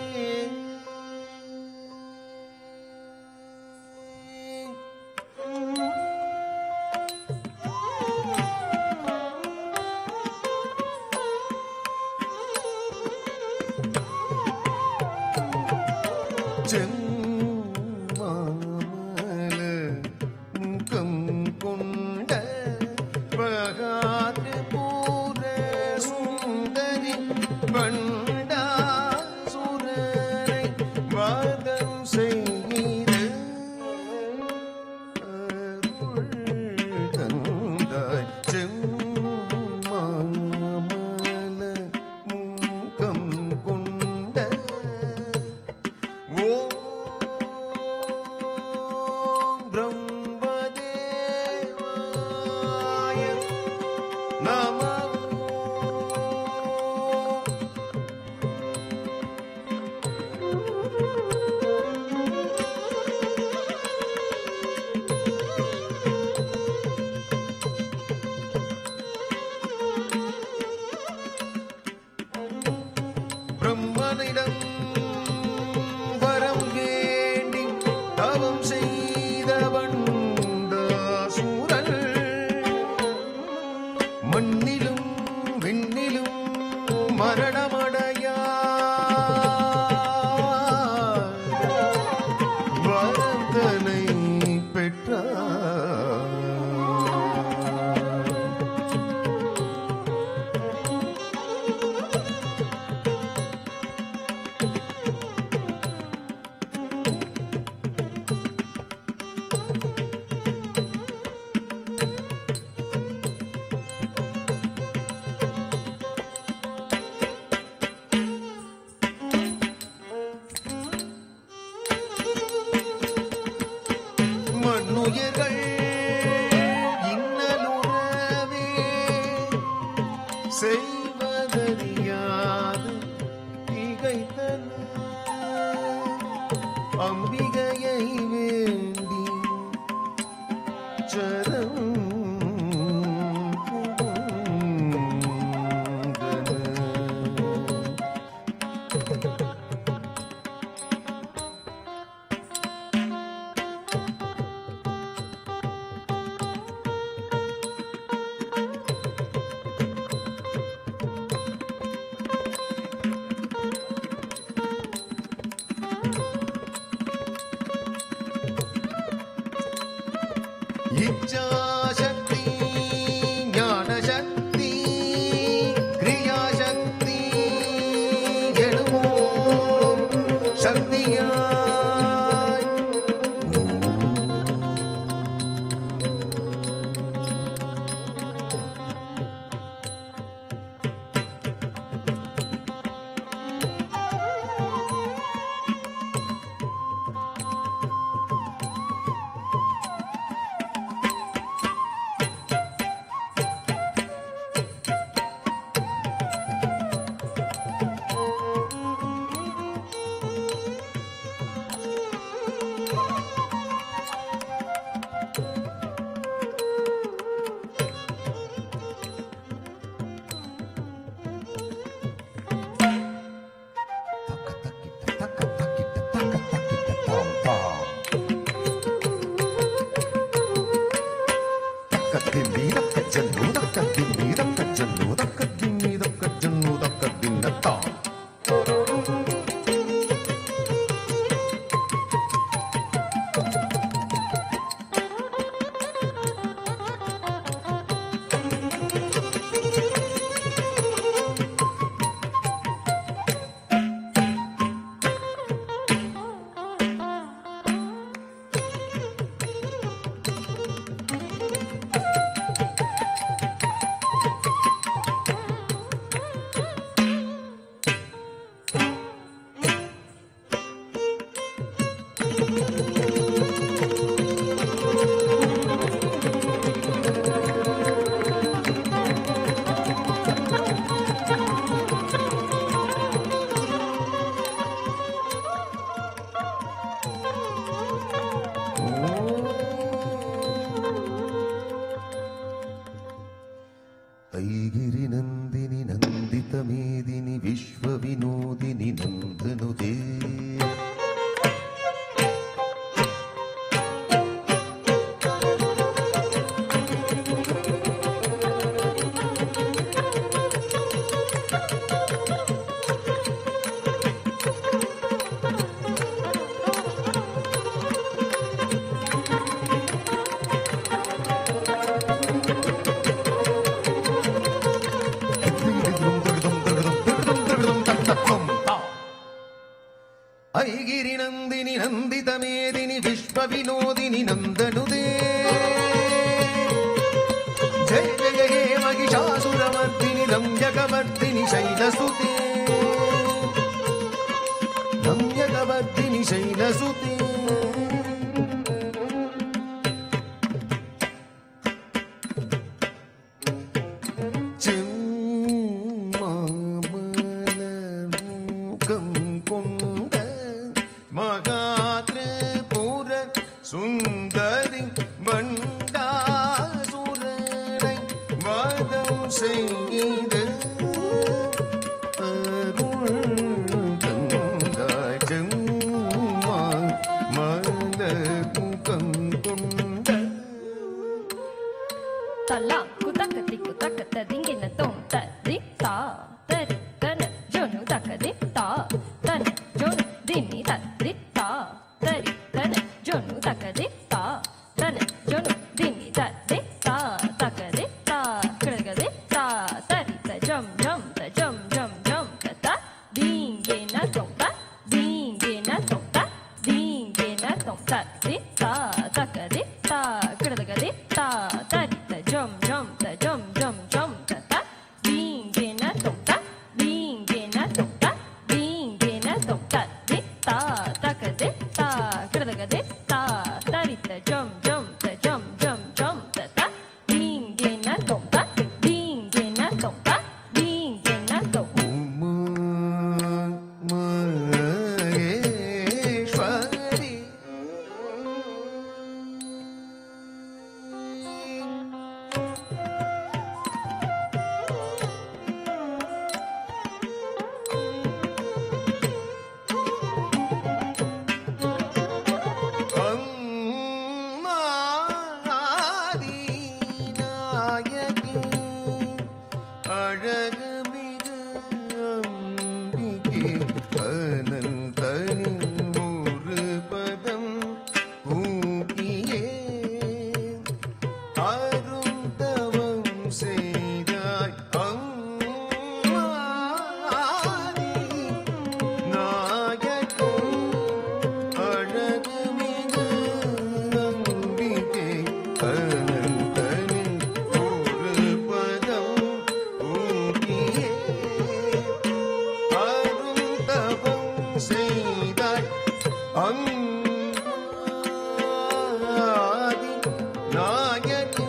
மரணமடையா வரதனை பெற்றார். மண்ணுயிர்கள் இன்னலுறவே செய்வதறியாது திகைத்தன. அம்பிகையை வேண்டி சரண் இச்சாசக்தி ஞானசக்தி கிரியாசக்தி எழுமோ சக்தியாய் ऐगिरि नन्दिनि नन्दितमेदिनि विश्वविनोदिनि नन्दनुते ऐगिरि नन्दिनि नन्दितमेदिनि विश्वविनोदिनि नन्दनुते जय जय हे महिषासुरमर्दिनि रम्यकवर्दिनि शैलसुते रम्यकवर्दिनि शैलसुते சுந்தரி வண்டாசுரனை வாதம் செய்து தலா குதக்க திக்கு தக்க ததிங்கின தோம் தரி தா தரி தன takaditta tana jonu dini taditta tari tana jonu takaditta tana jonu dini taditta takaditta kragaditta tarita jum jum ta jum jum jum ta dinge na tonta dinge na tonta dinge na tonta ditta takaditta kragaditta tarita jum jum ta jum jum jum ta dinge na tonta dinge na tonta dinge na tonta ditta takaditta kragaditta tarita jum jum ta jum jum jum ta dinge na tonta dinge na tonta dinge na tonta Maheswari அம்மாதிநாயகி அழகுமிகு அம்பிகே அனந்தனின் ஒரு பதம் ஊக்கியே அருந்தவம் செய்தாய் அம்மாதி நாயகி அழகுமிகு அம்பிகே அனந்தனின் ஒரு பதம் ஊக்கியே அருந்தவம் செய்தாய் அம்மாதி நாயகி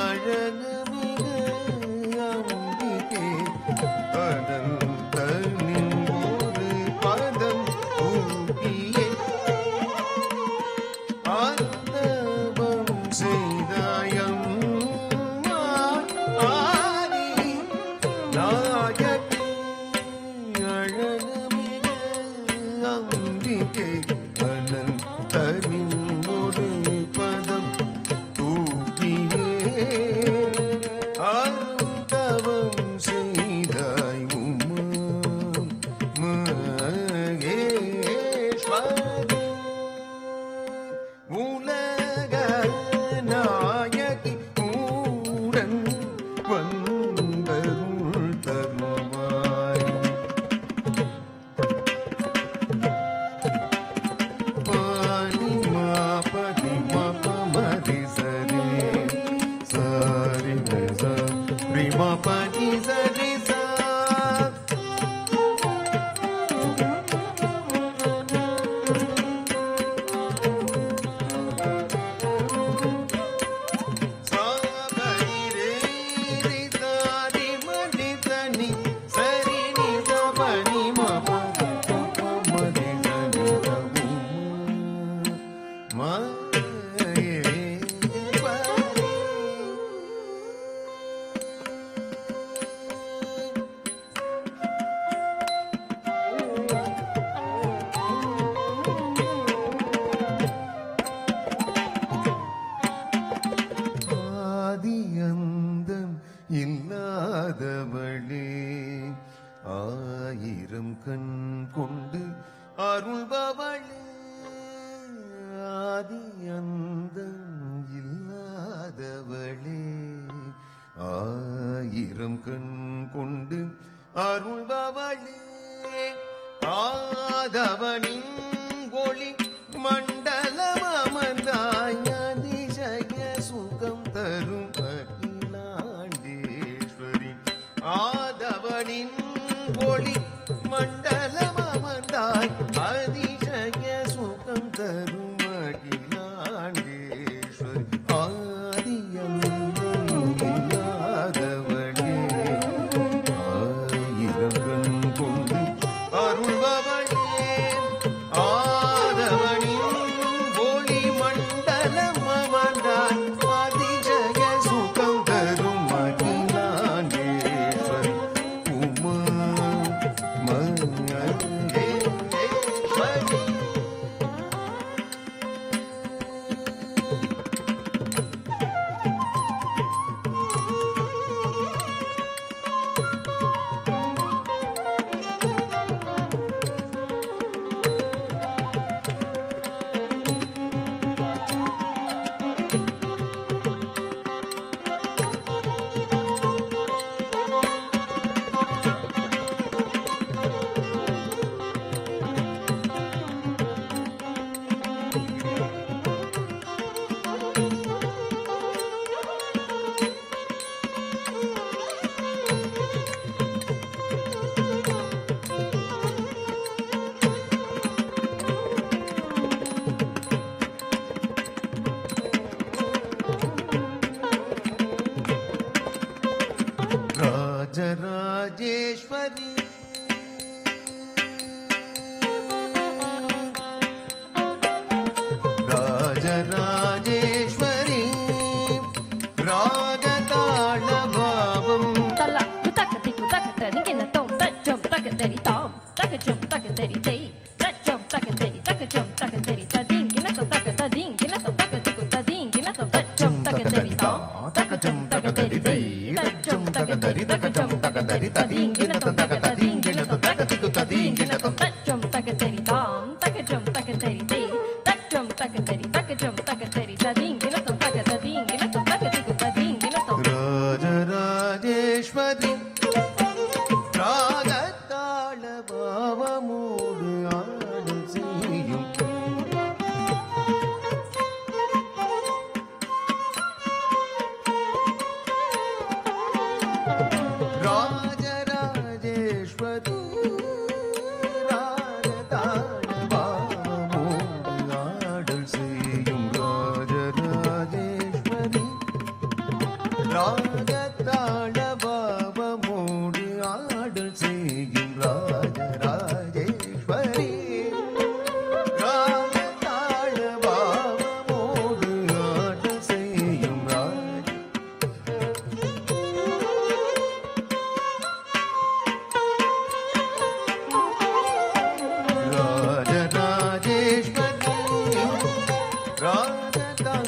அழகுமிகு அம்பிகே அனந்தனின் ஒரு பதம் ஊக்கியே அருந்தவம் செய்தாய் அம்மாதி நாயகி அழகுமிகு அம்பிகே அனந்தனின் ஒரு பதம் தூக்கியே அருந்தவம் செய்தாய் மகேஸ்வரி உலக நாயகி கூடன் வந்தருள் தருவாய் பானிமா பதிமா பமதி சரி சரி ரிமா பதி சரி சா ஆதியந்தம் இல்லாதவளே ஆயிரம் கண் கொண்டு அருள்பவளே ஆதியந்தம் இல்லாதவளே ஆயிரம் கண் கொண்டு அருள்பவளே ஆதவனின் ஒளி மண்டலம் அமர்ந்தாய் அதிசய சுகம் தரும் அகிலாண்டேஸ்வரி ஆதவனின் ஒளி மண்டலம் அமர்ந்தாய் அதிசய சுகம் தரும் அகிலாண்டேஸ்வரி ஆதியந்தம் இல்லாதவளே ஆயிரம் கண் கொண்டு அருள்பவளே ஆதவனின் ஒளி மண்டலம் அமர்ந்தாய் அதிசய சுகம் தரும் அகிலாண்டேஸ்வரி உமா ராஜராஜேஸ்வரி ராஜராஜேஸ்வரி ராகதாள பாவம் தலா குதக்கதி குதக்கதரி கினதோம் தச்சம் தக்கதரி தாம் தக்கச்சம் தக்கதரி தே தச்சம் தக்கதரி தக்கச்சம் தக்கதரி ததின் கினதோம் தக்கததின் கினதோம் தக்கதி குததின் கினதோம் தச்சம் தக்கதரி தாம் தக்கச்சம் தக்கதரி தே தச்சம் தக்கதரி தக்கச்சம் தக்கதரி ததின் கினதோம் தக்கததின் கினதோம் தக்கதி குததின் கினதோம் தச்சம் தக்கதரி தாம் தக்கச்சம் தக்கதரி தே தச்சம் தக்கதரி தக்கச்சம் தக்கதரி ததின் கினதோம் தக்கததின் கினதோம் தக்கதி குததின் கினதோம் ராஜராஜேஸ்வரி ராகதாள பாவமோடு ஆடல் செய்யும் ராஜராஜேஸ்வரி ராகதாள பாவமோடு ஆடல் செய்யும் ராஜராஜேஸ்வரி ராகதாள பாவமோடு ஆடல் செய்யும் ராஜராஜேஸ்வரி ராகதாள பாவமோடு ஆடல் செய்யும் ராஜராஜேஸ்வரி ராகதாள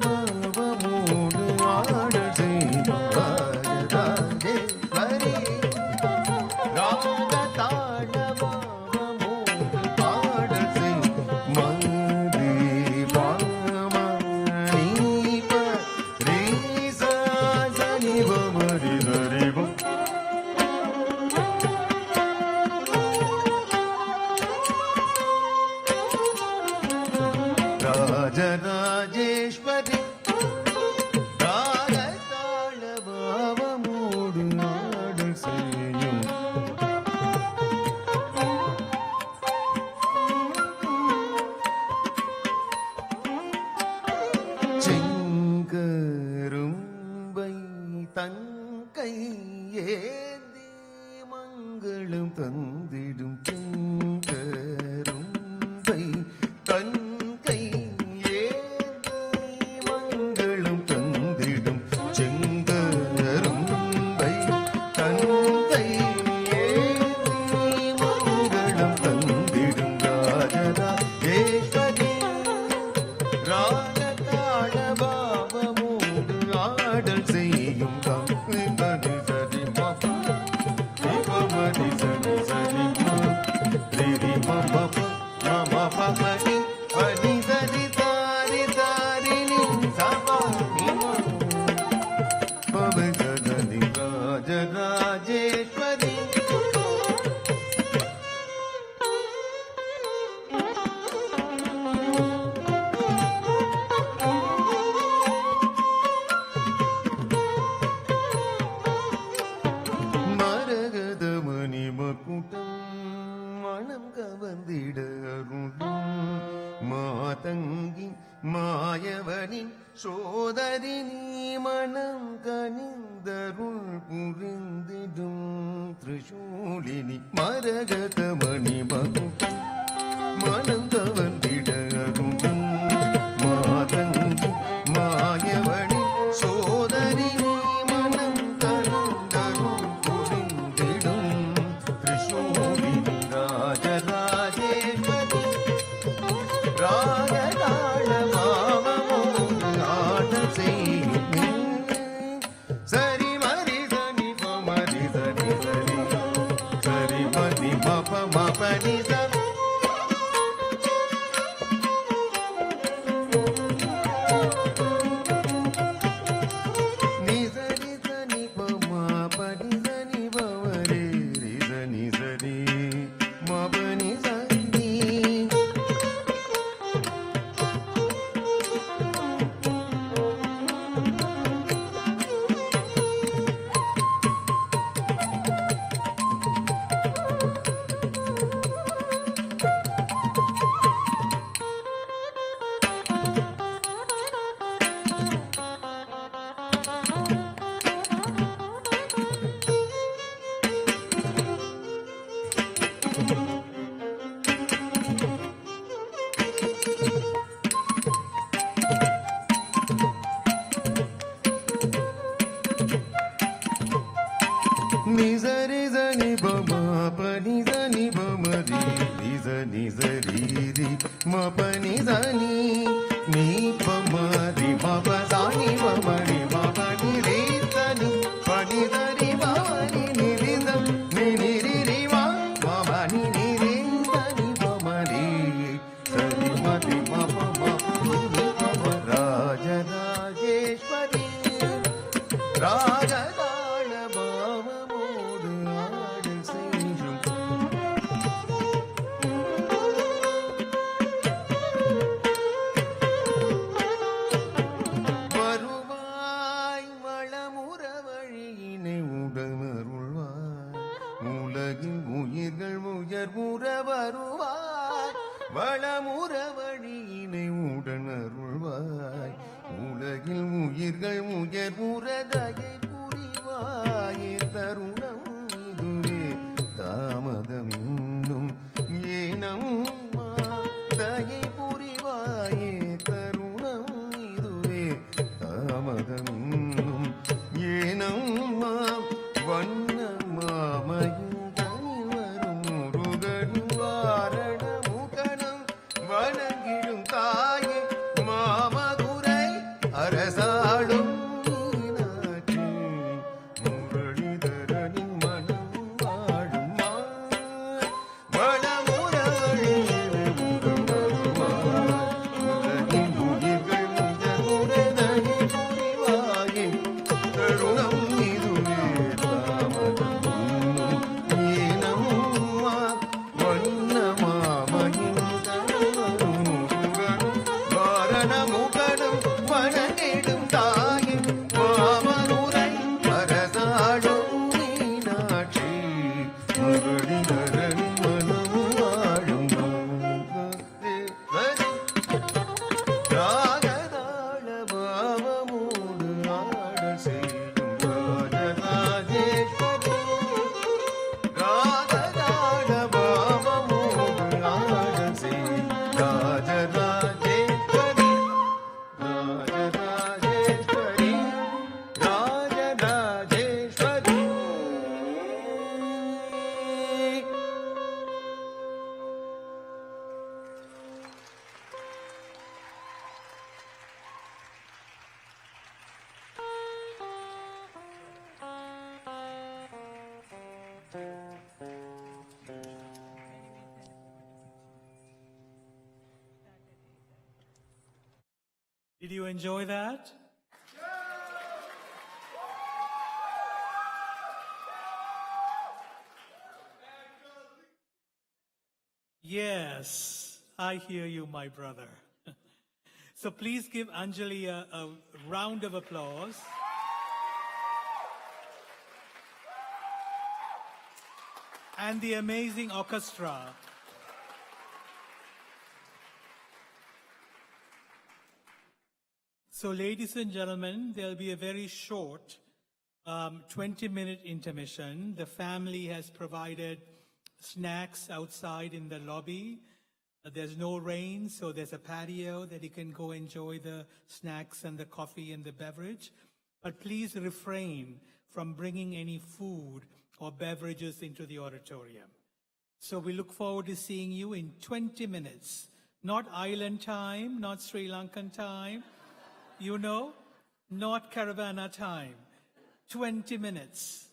பாவமோடு ஆடல் செய்யும் ராஜராஜேஸ்வரி ராகதாள பாவமோடு ஆடல் செய்யும் மதி பாமணி பரி சனி பமரி நரிபம் ராஜராஜேஸ்வரி ராகதாள பாவமோடு ஆடல் செய்யும் செங்கரும்பை தன் கையேந்தி மங்களம் தந்திடும் செங்கரும்பை தன் கையேந்தி மங்களம் தந்திடும் செங்கரும்பை தன் கையேந்தி மங்களம் தந்திடும் ராஜராஜேஸ்வரி ராகதாள பாவமோடு ஆடல் செய்யும் தம்பி பதி சரி மதி சரி சரி ரி மம பமதி பதி சரி தாரி தாரிணி சபானி பம சதனி ராஜராஜேஸ்வரி மரகதமணி மகுடம் மனம் கவர்ந்திட அருளும் மாதங்கி மாயவனின் சோதரி நீ மனம் கனிந்தருள் புரிந்திடும் திரிசூலினி மரகதமணி மகுடம் மனம் கவர்ந்திட அருளும் மாதங்கி மாயவனின் சோதரி நீ மனம் கனிந்தருள் புரிந்திடும் திரிசூலினி ராஜராஜேஸ்வரி ராகதாள பாவமோடு ஆடல் செய்யும் சரி மரி சனி பமரி சரி சரி சரி மதி மப மபனி சரி நிசரி சனி பம படி சனி பவரே ரி சனி சரி மபனி சனி ni pa ma pa ni sa ni pa ma ri sa ni sa ri ri ma pa ni sa ni pa ma ri ma pa sa ni pa ma ri ma pa ni ri sa ni pa ni sa ri pa ma ni ri sa ni ri ri ma pa ni ri sa ni pa ma ri sa ni ma ri ma pa ma ni pa ma Raja Rajeshwari ராகதாள பாவமோடு ஆடல் செய்யும் வருவாய் வளமுற வழியினை உடனருள்வாய் உலகில் உயிர்கள் உயர்வுற வருவாய் வளமுற வழியினை உடனருள்வாய் உலகில் உயிர்கள் உயர்வுற தயை புரிவாயே தருணம் இதுவே தாமதம் இன்னும் ஏனம்மா தயை புரிவாயே தருணம் இதுவே தாமதம் இன்னும் ஏனம்மா வண்ணமாமையும் தனி வரும் முருகன் வாரண முகனம் வணங்கிடும் தாயே மாமதுரை அரசாளும் மீனாட்சி முரளிதரனின் மனம் வாழும் வளமுறவழியே உடன் வருவாய் உலகின் உயிர்கள் முதல் புரிவாயே தருணம் இதுவே தாமதம் ஏனம்மா வண்ணமாமையின் தருவரும் முருகனும் வாரண முகனும் வணங்கிடும் தாயே மாமதுரை அரசாளும் மீனாட்சி முரளிதரனின் மனம் வாழும் ராகதாள பாவமோடு ஆடல் செய்யும் ராஜராஜேஸ்வரி ராகதாள பாவமோடு ஆடல் செய்யும் Rajarajeswari Rajarajeswari Rajarajeswari Did you enjoy that? Yes, I hear you, my brother. So please give Anjali a round of applause. And the amazing orchestra. So ladies and gentlemen, there'll be a very short 20-minute intermission. The family has provided snacks outside in the lobby. There's no rain, so there's a patio that you can go enjoy the snacks and the coffee and the beverage. But please refrain from bringing any food or beverages into the auditorium. So we look forward to seeing you in 20 minutes. Not island time, not Sri Lankan time, you know, not Caravana time. 20 minutes.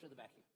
to the back here.